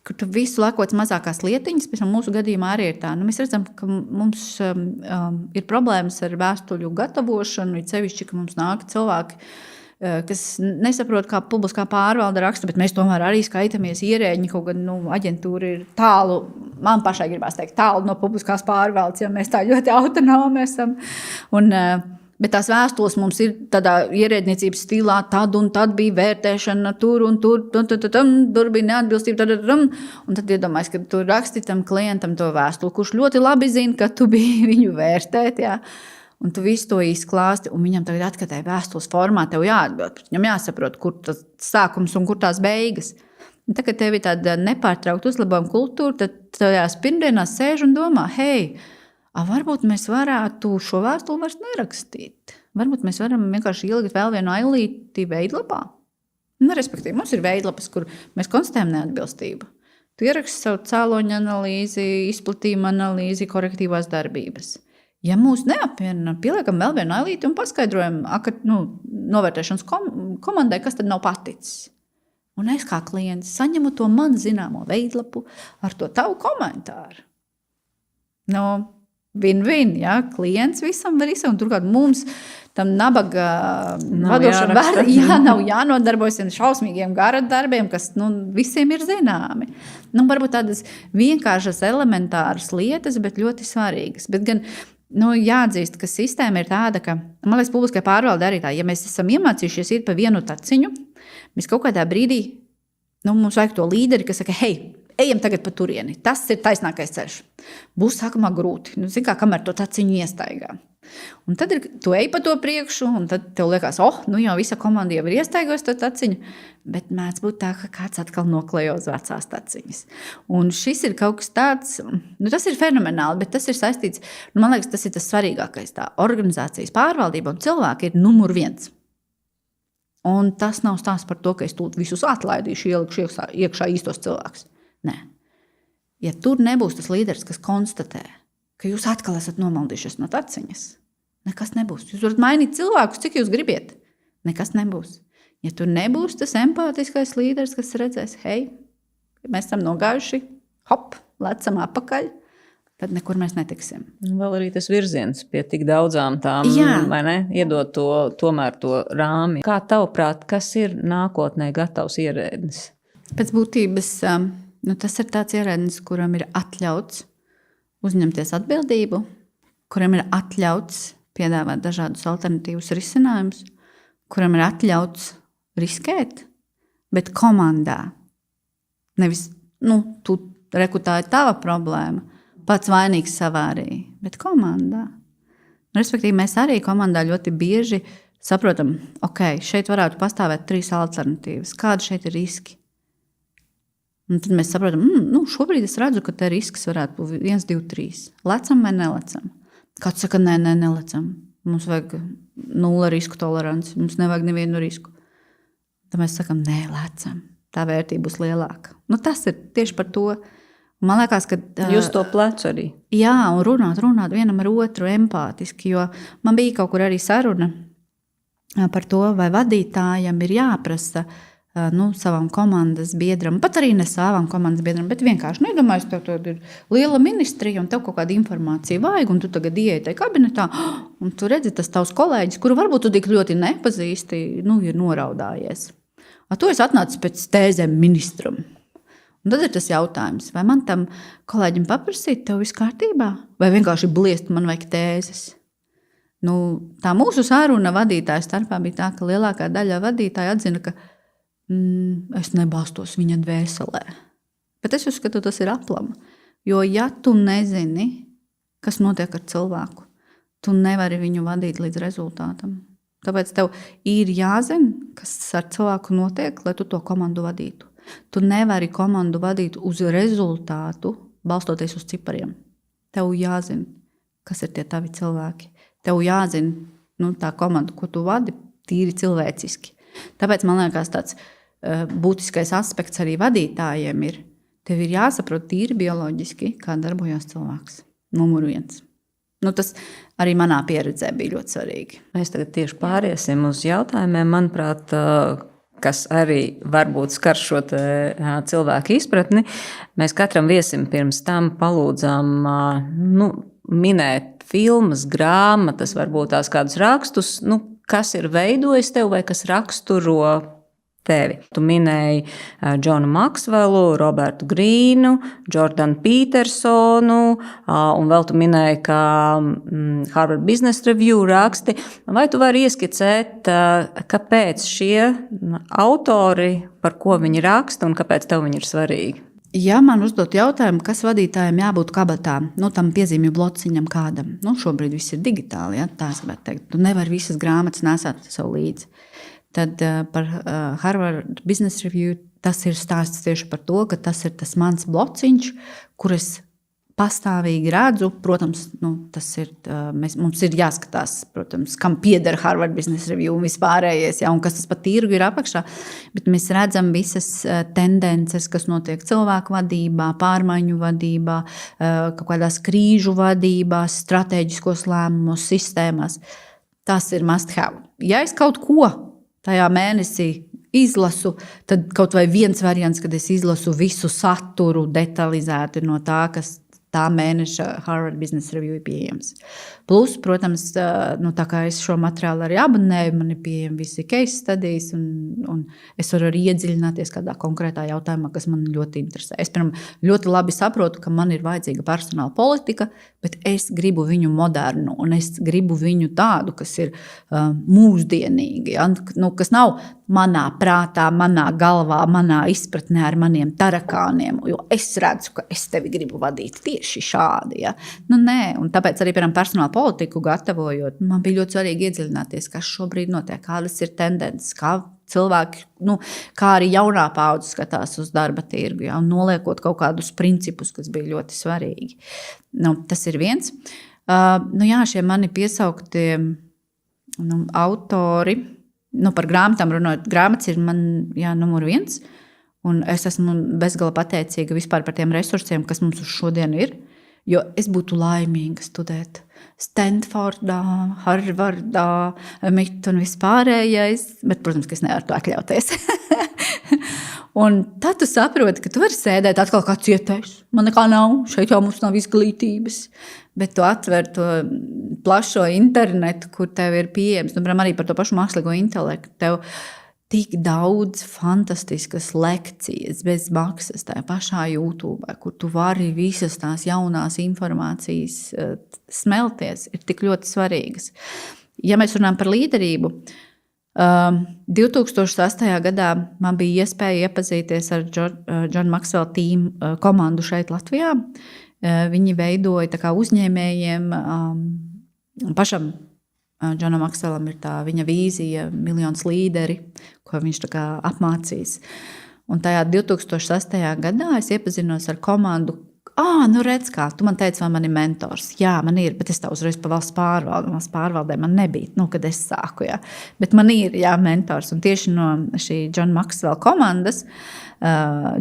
kur tu visu laiku mazākās lietiņas, pēc mūsu gadījumā arī ir tā. Mēs redzam, ka mums ir problēmas ar vēstuļu gatavošanu, ir sevišķi, ka mums nāk cilvēki, kas nesaprot, kā publiskā pārvalde raksta, bet mēs tomēr arī skaitamies ierēģi, kaut gan aģentūra ir tālu, man pašai gribās teikt, tālu no publiskās pārvaldes, ja mēs tā ļoti autonomi esam. Bet tās vēstules mums ir tādā ierēdniecības stilā, tad un tad bija vērtēšana, tur un tur bija neatbilstība. Un tad iedomājies, ka tu raksti tam klientam to vēstuli, kurš ļoti labi zina, ka tu biji viņu vērtēt. Jā. Un tu visu to izklāsti, un viņam tagad atkatē vēstules formā, tev jāatbild. Viņam jāsaprot, kur tas sākums un kur tās beigas. Un tā, kad tev ir tāda nepārtraukta uzlabojuma kultūra, tad tajās pirmdienās sēž un domā, hei, varbūt mēs varētu šo vēstuli vairs nerakstīt. Varbūt mēs varam vienkārši ielikt vēl vienu ailīti veidlapā. Respektīvi, mums ir veidlapas, kur mēs konstatējam neatbilstību. Tu ieraksti savu cēloņa analīzi, izplatījumu analīzi, korektīvās darbības. Ja mūs neapviena, pieliekam vēl vienu ailīti un paskaidrojam novērtēšanas komandai, kas tad nav paticis. Un es kā klients saņemu to man zināmo veidlapu ar to tavu komentāru. win-win, ja? Klients visam, un turklāt mums tam nabaga vadošam nav jānodarbojas ar šausmīgiem gara darbiem, kas visiem ir zināmi. Varbūt tādas vienkāršas, elementāras lietas, bet ļoti svarīgas. Bet gan jāatzīst, ka sistēma ir tāda, ka, man liekas, publiskai pārvalde arī tā, ja mēs esam iemācījušies iet pa vienu taciņu, mēs kaut kādā brīdī, mums vajag to līderi, kas saka, hei, ejam tagad pa turieni, tas ir taisnākais ceļš. Būs sākumā grūti, kamēr to taciņu iestaigā. Un tad tu ej pa to priekšu, un tad tev liekas, jau visa komanda jau ir iestaigos to taciņu, bet mēdz būt tā, ka kāds atkal noklejo uz vecās taciņas. Un šis ir kaut kas tāds, tas ir fenomenāli, bet tas ir saistīts, man liekas, tas ir tas svarīgākais, tā organizācijas pārvaldība un cilvēki ir numur 1. Un tas nav stāsts par to, ka es tūlīt visus atlaidīšu, ielikšu iekšā īstos cilvēkus. Nē. Ja tur nebūs tas līderis, kas konstatē, ka jūs atkal esat nomaldījušies no taciņas, nekas nebūs. Jūs varat mainīt cilvēkus, cik jūs gribiet. Nekas nebūs. Ja tur nebūs tas empātiskais līderis, kas redzēs, hei, mēs esam nogājuši, hop, lecam apakaļ, tad nekur mēs netiksim. Vēl arī tas virziens pie tik daudzām tām, vai ne, iedot tomēr to rāmi. Kā tavuprāt, kas ir nākotnē gatavs ierēdnis? Pēc būtības, tas ir tāds ierēdnis, kuram ir atļauts uzņemties atbildību, kuram ir atļauts piedāvāt dažādus alternatīvus risinājumus, kuram ir atļauts riskēt, bet komandā. Nevis, tu rekrutā ir tava problēma, pats vainīgs savārī, bet komandā. Respektīvi, mēs arī komandā ļoti bieži saprotam, šeit varētu pastāvēt 3 alternatīvas, kādi šeit ir riski. Un tad mēs saprotam, šobrīd es redzu, ka te risks varētu būt 1, 2, 3. Lecam vai nelecam? Kāds saka, nē, nelecam. Mums vajag 0 risku toleranci, mums nevajag nevienu risku. Tad mēs sakam, nē, lecam. Tā vērtība būs lielāka. Tas ir tieši par to. Man liekas, ka jūs to plecu arī. Jā, un runāt vienam ar otru empātiski, jo man bija kaut kur arī saruna par to, vai vadītājam ir jāprasa savam komandas biedram, pat arī ne savam komandas biedram, bet vienkārši nedomāju, tev ir liela ministrija un tev kaut kāda informācija vajag, un tu tagad ieej tajā kabinetā, un tu redzi tas tavs kolēģis, kuru varbūt tu tik ļoti nepazīsti, ir noraudājies. Tu esi atnācis pēc tēzēm ministram. Un tad ir tas jautājums, vai man tam kolēģim paprasīt, tev viss kārtībā, vai vienkārši bliest man vajag tēzes. Tā mūsu sāruna vadītāja starpā bija tā, ka lielākā daļa vadītāja atzina, ka es nebāstos viņa dvēselē. Bet es uzskatu, tas ir aplama. Jo ja tu nezini, kas notiek ar cilvēku, tu nevari viņu vadīt līdz rezultātam. Tāpēc tev ir jāzina, kas ar cilvēku notiek, lai tu to komandu vadītu. Tu nevari komandu vadīt uz rezultātu, balstoties uz cipariem. Tev jāzina, kas ir tie tavi cilvēki. Tev jāzina tā komanda, ko tu vadi, tīri cilvēciski. Tāpēc man liekas tāds būtiskais aspekts arī vadītājiem ir, tev ir jāsaprot tīri bioloģiski, kā darbojās cilvēks. Numur 1. Tas arī manā pieredzē bija ļoti svarīgi. Mēs tagad tieši pāriesim uz jautājumiem, manuprāt, kas arī varbūt skar šo cilvēku izpratni. Mēs katram viesim pirms tam palūdzām minēt filmas, grāmatas, varbūt tās kādus rakstus, kas ir veidojis tev vai kas raksturo tevi. Tu minēji Džonu Maksvelu, Robertu Grīnu, Jordanu Petersonu, un vēl tu minēji, ka Harvard Business Review raksti. Vai tu vari ieskicēt, kāpēc šie autori, par ko viņi raksta un kāpēc tev viņi ir svarīgi? Ja man uzdot jautājumu, kas vadītājiem jābūt kabatā, tam piezīmju blociņam kādam, šobrīd viss ir digitāli, tā es gribētu teikt. Tu nevari visas grāmatas nesāt sev līdzi. Tad par Harvard Business Review tas ir stāsts tieši par to, ka tas ir tas mans blociņš, kur es pastāvīgi redzu, protams, tas ir, mums ir jāskatās, protams, kam pieder Harvard Business Review un vispārējais, un kas tas pa tirgu ir apakšā, bet mēs redzam visas tendences, kas notiek cilvēku vadībā, pārmaiņu vadībā, kaut kādās krīžu vadībās, stratēģiskos lēmumos, sistēmās. Tas ir must have. Ja es kaut ko tajā mēnesī izlasu, tad kaut vai viens variants, kad es izlasu visu saturu detalizēti no tā, kas tā mēneša Harvard Business Review ir pieejams. Plus, protams, tā kā es šo materiālu arī abonēju, man ir pieejami visi case studies, un es varu arī iedziļināties kādā konkrētā jautājumā, kas man ļoti interesē. Es ļoti labi saprotu, ka man ir vajadzīga personāla politika, bet es gribu viņu modernu, un es gribu viņu tādu, kas ir mūsdienīgi, ja? Kas nav manā prātā, manā galvā, manā izpratnē ar maniem tarakāniem, jo es redzu, ka es tevi gribu vadīt tieši šādi. Ja? Nē, un tāpēc arī, piemēram, personāla politiku gatavojot, man bija ļoti svarīgi iedziļināties, kas šobrīd notiek, kādas ir tendences, kā cilvēki, kā arī jaunā paudze skatās uz darba tirgu, ja, un noliekot kaut kādus principus, kas bija ļoti svarīgi. Tas ir viens. Šie mani piesauktie autori, par grāmatām runājot, grāmatas ir man numur 1, un es esmu bezgala pateicīga vispār par tiem resursiem, kas mums uz šodienu ir, jo es būtu laimīga studēt Stanfordā, Harvardā, MIT un vispārējais, bet, protams, ka es nevaru to atļauties. Un tad tu saproti, ka tu vari sēdēt atkal kā cietējs. Man nekā nav, šeit jau mums nav izglītības, bet tu atver to plašo internetu, kur tev ir pieejams, arī par to pašu mākslīgo intelektu, tev tik daudz fantastiskas lekcijas bez maksas tajā pašā YouTube, kur tu vari visas tās jaunās informācijas smelties, ir tik ļoti svarīgas. Ja mēs runājam par līderību, 2008. gadā man bija iespēja iepazīties ar John Maxwell team komandu šeit Latvijā. Viņi veidoja tā kā uzņēmējiem pašam. Džonam Maxwellam ir tā viņa vīzija, miljonus līderi, ko viņš tā kā apmācīs. Un tajā 2008. gadā es iepazinos ar komandu. Redz kā, tu man teici, vai man ir mentors. Jā, man ir, bet es tā uzreiz pa valsts pārvaldi. Valsts pārvaldē man nebija, kad es sāku, jā. Bet man ir, mentors. Un tieši no šī John Maxwell komandas,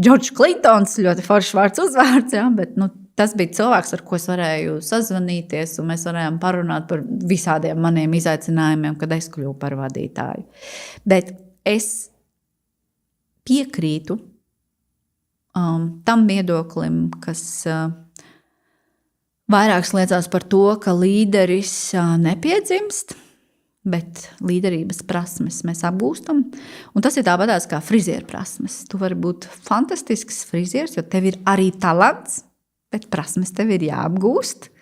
George Clintons, ļoti foršs vārds uzvārds, jā, bet, tas bija cilvēks, ar ko es varēju sazvanīties, un mēs varējām parunāt par visādiem maniem izaicinājumiem, kad es kļuvu par vadītāju. Bet es piekrītu tam viedoklim, kas vairāk sliecās par to, ka līderis nepiedzimst, bet līderības prasmes mēs apgūstam. Un tas ir tāpatās kā frizieru prasmes. Tu vari būt fantastisks frizieris, jo tev ir arī talants, bet prasmes tev ir jāapgūst.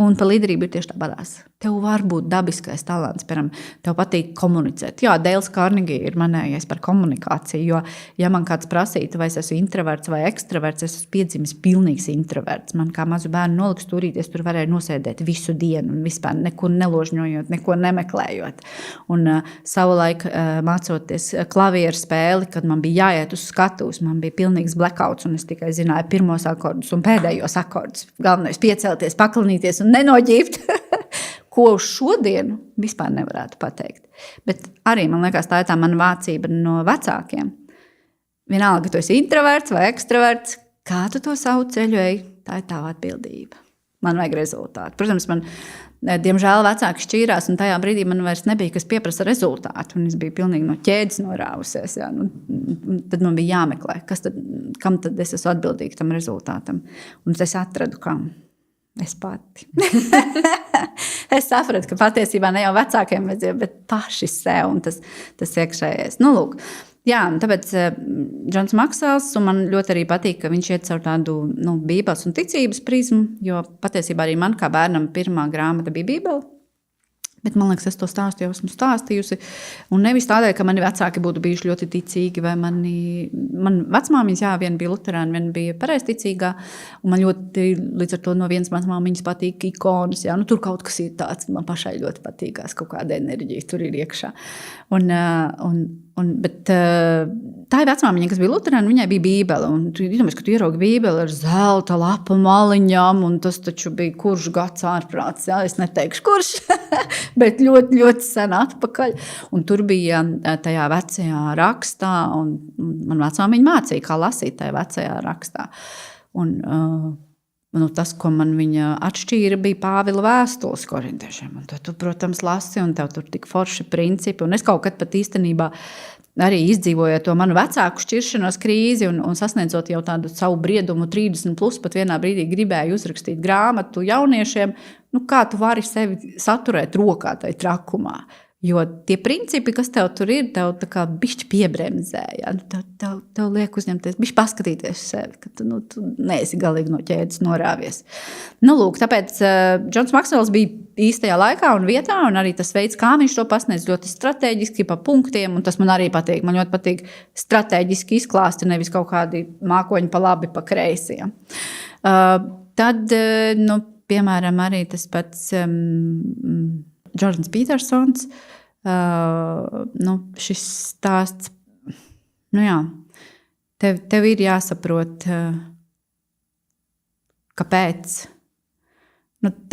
Un par līderību ir tieši tāpatās. Tev var būt dabiskais talants, piemēram, tev patīk komunicēt. Jā, Dēls Karnegi ir manējais par komunikāciju, jo, ja man kāds prasītu, vai es esmu introverts vai ekstraverts, es esmu piedzimis pilnīgs introverts. Man kā mazu bērnu noliks turīties, tur varēja nosēdēt visu dienu un vispār nekur neložņojot, neko nemeklējot. Un savulaik mācoties klavieru spēli, kad man bija jāiet uz skatuves, man bija pilnīgs blackouts, un es tikai zināju pirmos akordus un pēdējos akordus. Galvenais piecelties, paklinīties un nenoģībt. Ko šodien vispār nevarētu pateikt. Bet arī, man liekas, tā ir tā mana mācība no vecākiem. Vienalga, ka tu esi introverts vai ekstraverts, kā tu to savu ceļu ej, tā ir tava atbildība. Man vajag rezultātu. Protams, man, diemžēl, vecāki šķīrās, un tajā brīdī man vairs nebija, kas pieprasa rezultātu, un es biju pilnīgi no ķēdes norāvusies. Jā. Tad man bija jāmeklē, kam tad es esmu atbildīga tam rezultātam. Un es atradu, kam. Es pati. Es sapratu, ka patiesībā ne jau vecākiem vajadzēja, bet paši sev, un tas iekšējais. Lūk, jā, tāpēc Džons Maksvels, un man ļoti arī patīk, ka viņš iet caur tādu bībeles un ticības prizmu, jo patiesībā arī man kā bērnam pirmā grāmata bija Bībele. Bet man liekas, es to stāstu jau esmu stāstījusi. Un nevis tādēļ, ka mani vecāki būtu bijuši ļoti ticīgi, vai man vecmāmiņas, viena bija luterāna, viena bija pareizticīgā. Un man ļoti, līdz ar to no vienas vecmāmiņas patīk ikonas. Jā. Tur kaut kas ir tāds, man pašai ļoti patīkās, kaut kāda enerģija tur ir iekšā. Bet tā ir vecmāmiņa, kas bija luterāna, viņai bija Bībele. Un tu iedomājies, ka tu ieraugi Bībeli ar zelta lapa maliņām, un tas taču bija kurš gads ārprāts. Jā, es neteikšu kurš, bet ļoti, ļoti sen atpakaļ. Un tur bija tajā vecajā rakstā, un man vecmāmiņa mācīja, kā lasīt tajā vecajā rakstā. Un tas, ko man viņa atšķīra, bija Pāvila vēstules korintiešiem. Un tu, protams, lasi, un tev tur tik forši principi. Un es kaut kad pat īstenībā arī izdzīvojot to manu vecāku šķiršanos krīzi un sasniedzot jau tādu savu briedumu 30+, pat vienā brīdī gribēju uzrakstīt grāmatu jauniešiem, kā tu vari sevi saturēt rokā tajā trakumā. Jo tie principi, kas tev tur ir, tev tā kā bišķi piebremzē. Ja? Tev liek uzņemties, bišķi paskatīties sevi, ka tu neesi galīgi no ķēdes norāvies. Lūk, tāpēc Džons Maksvells bija īstajā laikā un vietā, un arī tas veids, kā viņš to pasniedz, ļoti strateģiski pa punktiem, un tas man arī patīk. Man ļoti patīk strateģiski izklāsti, nevis kaut kādi mākoņi pa labi, pa kreisi. Ja? Tad, piemēram, arī tas pats Jordans Petersons, šis stāsts, tev ir jāsaprot, kāpēc.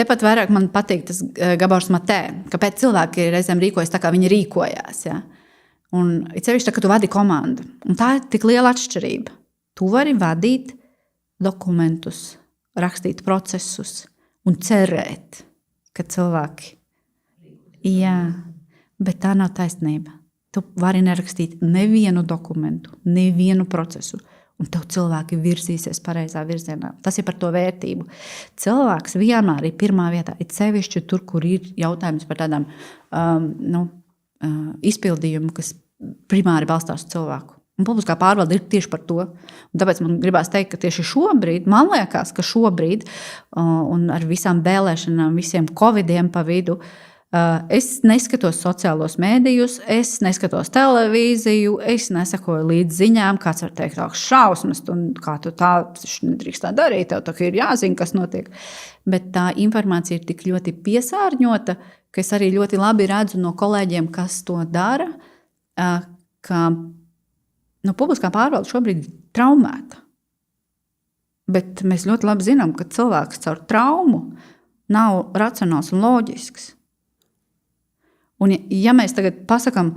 Tepat vairāk man patīk tas Gabors Matē, kāpēc cilvēki reizēm rīkojas tā, kā viņi rīkojās. Ja? Un cevišķi tā, ka tu vadi komandu. Un tā ir tik liela atšķirība. Tu vari vadīt dokumentus, rakstīt procesus un cerēt, ka cilvēki. Jā, bet tā nav taisnība. Tu vari nerakstīt nevienu dokumentu, nevienu procesu, un tev cilvēki virzīsies pareizā virzienā. Tas ir par to vērtību. Cilvēks vienmēr ir pirmā vietā, ir sevišķi tur, kur ir jautājums par tādām izpildījumu, kas primāri balstās uz cilvēku. Un publiskā pārvalde ir tieši par to. Un tāpēc man gribās teikt, ka tieši šobrīd, man liekas, ka šobrīd, un ar visām vēlēšanām, visiem covidiem pa vidu, es neskatos sociālos mēdījus, es neskatos televīziju, es nesakoju līdz ziņām, kāds var teikt, šausmas, un kā tu tā nedrīkst tā darīt, tev tā ir jāzina, kas notiek. Bet tā informācija ir tik ļoti piesārņota, ka es arī ļoti labi redzu no kolēģiem, kas to dara, ka publiskā pārvalde šobrīd ir traumēta. Bet mēs ļoti labi zinām, ka cilvēks caur traumu nav racionāls un loģisks. Un ja mēs tagad pasakām,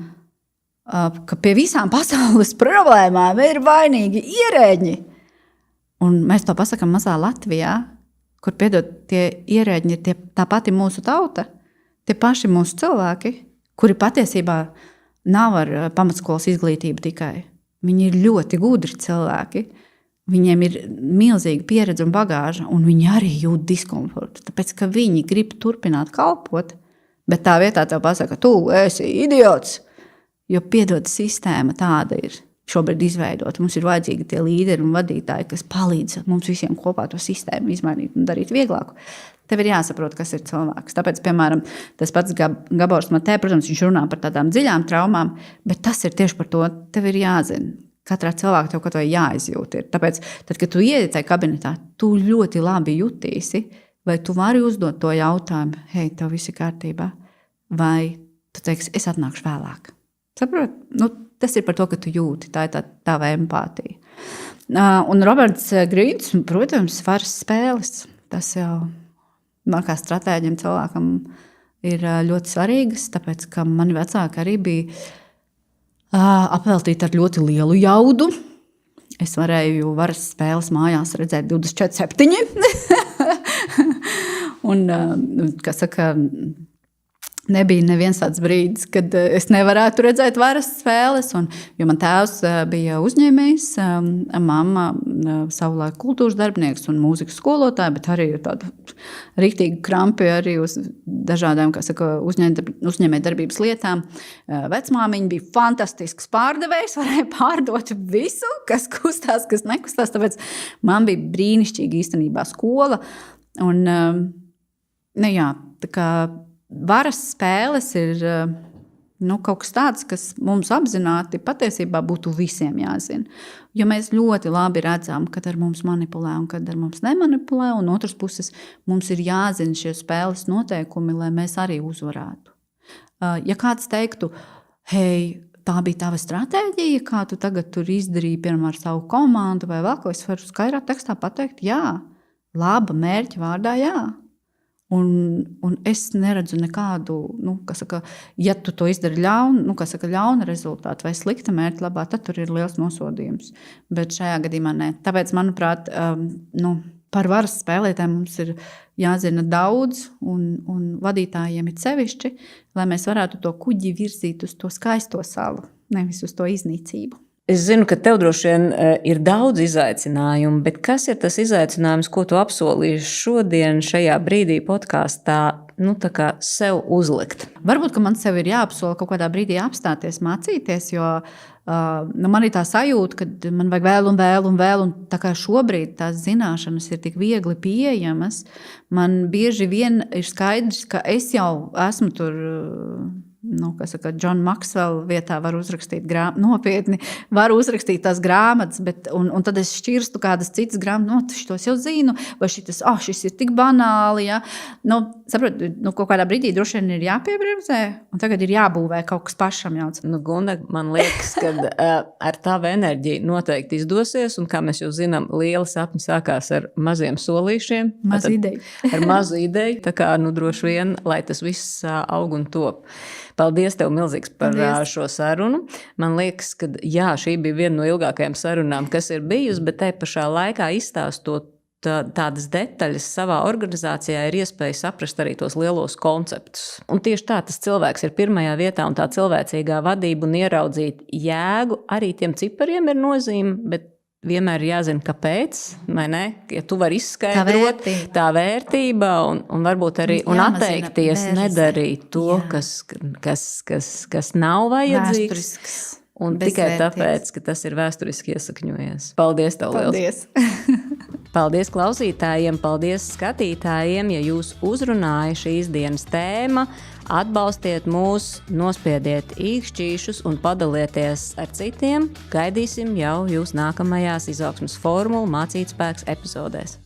ka pie visām pasaules problēmām ir vainīgi ierēģi, un mēs to pasakām mazā Latvijā, kur, piedod, tie ierēģi ir tā pati mūsu tauta, tie paši mūsu cilvēki, kuri patiesībā nav ar pamatskolas izglītību tikai. Viņi ir ļoti gudri cilvēki, viņiem ir milzīga pieredze un bagāža, un viņi arī jūt diskomfortu, tāpēc, ka viņi grib turpināt kalpot. Bet tā vietā tev pasaka, tu esi idiots, jo piedod sistēma tāda ir šobrīd izveidota. Mums ir vajadzīgi tie līderi un vadītāji, kas palīdz mums visiem kopā to sistēmu izmainīt un darīt vieglāku. Tev ir jāsaprot, kas ir cilvēks. Tāpēc, piemēram, tas pats Gabors Matē, protams, viņš runā par tādām dziļām traumām, bet tas ir tieši par to, tev ir jāzina. Katrā cilvēkā tev kaut vai jāizjūt ir. Tāpēc, tad, kad tu ieiet tajā kabinetā, tu ļoti labi jutīsi, vai tu vari uzdot to jautājumu, hei, tev viss ir kārtībā, vai tu teiksi, es atnākšu vēlāk. Saprot? Tas ir par to, ka tu jūti, tā ir tava empātija. Un Roberts Grīns, protams, varas spēles, tas jau man kā stratēģiem cilvēkam ir ļoti svarīgas, tāpēc, ka mani vecāki arī bija apveltīti ar ļoti lielu jaudu. Es varēju varas spēles mājās redzēt 24/7. Un, kā saka, nebija neviens tāds brīdis, kad es nevarētu redzēt varas spēles. Jo man tēvs bija uzņēmējs, mamma savulaik kultūras darbinieks un mūzikas skolotāja, bet arī tādu riktīgi krampi arī uz dažādām, kā saka, uzņēmējdarbības lietām. Vecmāmiņa bija fantastisks pārdevējs, varēja pārdot visu, kas kustās, kas nekustās. Tāpēc man bija brīnišķīgi īstenībā skola. Un, tā kā varas spēles ir kaut kas tāds, kas mums apzināti patiesībā būtu visiem jāzina. Jo mēs ļoti labi redzam, kad ar mums manipulē un kad ar mums nemanipulē, un otras puses mums ir jāzina šie spēles noteikumi, lai mēs arī uzvarētu. Ja kāds teiktu, hei, tā bija tava stratēģija, kā tu tagad tur izdarīji, piemēram, ar savu komandu vai vēl ko, es varu skaidrā tekstā pateikt, jā, laba mērķa vārdā, jā. Un es neredzu nekādu, ja tu to izdari ļauna rezultātu vai slikta mērķa labā, tad tur ir liels nosodījums. Bet šajā gadījumā ne. Tāpēc, manuprāt, par varas spēlētājiem mums ir jāzina daudz un vadītājiem ir sevišķi, lai mēs varētu to kuģi virzīt uz to skaisto salu. nevis uz to iznīcību. Es zinu, ka tev droši vien ir daudz izaicinājumu, bet kas ir tas izaicinājums, ko tu apsolīsi šodien šajā brīdī podkāstā, tā kā sev uzlikt? Varbūt, ka man sev ir jāapsola kaut kādā brīdī apstāties, mācīties, jo man ir tā sajūta, ka man vajag vēl, un tā kā šobrīd tās zināšanas ir tik viegli pieejamas, man bieži vien ir skaidrs, ka es jau esmu tur... John Maxwell vietā var uzrakstīt nopietni, var uzrakstīt tās grāmatas, un tad es šķirstu kādas citas grāmatas, šitos jau zinu, vai šis ir tik banāli, ja? Kaut kādā brīdī droši vien ir jāpiebremzē, un tagad ir jābūvē kaut kas pašam jauts. Gunda, man liekas, ka ar tavu enerģiju noteikti izdosies, un kā mēs jau zinām, liela sapņa sākās ar maziem solīšiem. Ar mazu ideju, tā kā droši vien, lai tas viss aug un top. Paldies tev milzīgs par šo sarunu. Man liekas, ka šī bija viena no ilgākajām sarunām, kas ir bijusi, bet te pašā laikā izstāstot tādas detaļas savā organizācijā ir iespēja saprast arī tos lielos konceptus. Un tieši tā tas cilvēks ir pirmajā vietā un tā cilvēcīgā vadība un ieraudzīt jēgu arī tiem cipariem ir nozīme, bet vienmēr ir jāzina, kāpēc, vai ne? Ja tu vari izskaidrot tā vērtība un varbūt arī un atteikties nedarīt to, kas nav vajadzīgs. Un tikai tāpēc, ka tas ir vēsturiski iesakņojies. Paldies tev liels! Paldies klausītājiem, paldies skatītājiem, ja jūs uzrunāja šīs dienas tēma. Atbalstiet mūs, nospiediet īkšķīšus un padalieties ar citiem. Gaidīsim jau jūs nākamajās Izaugsmes formulu mācīt spēks epizodēs.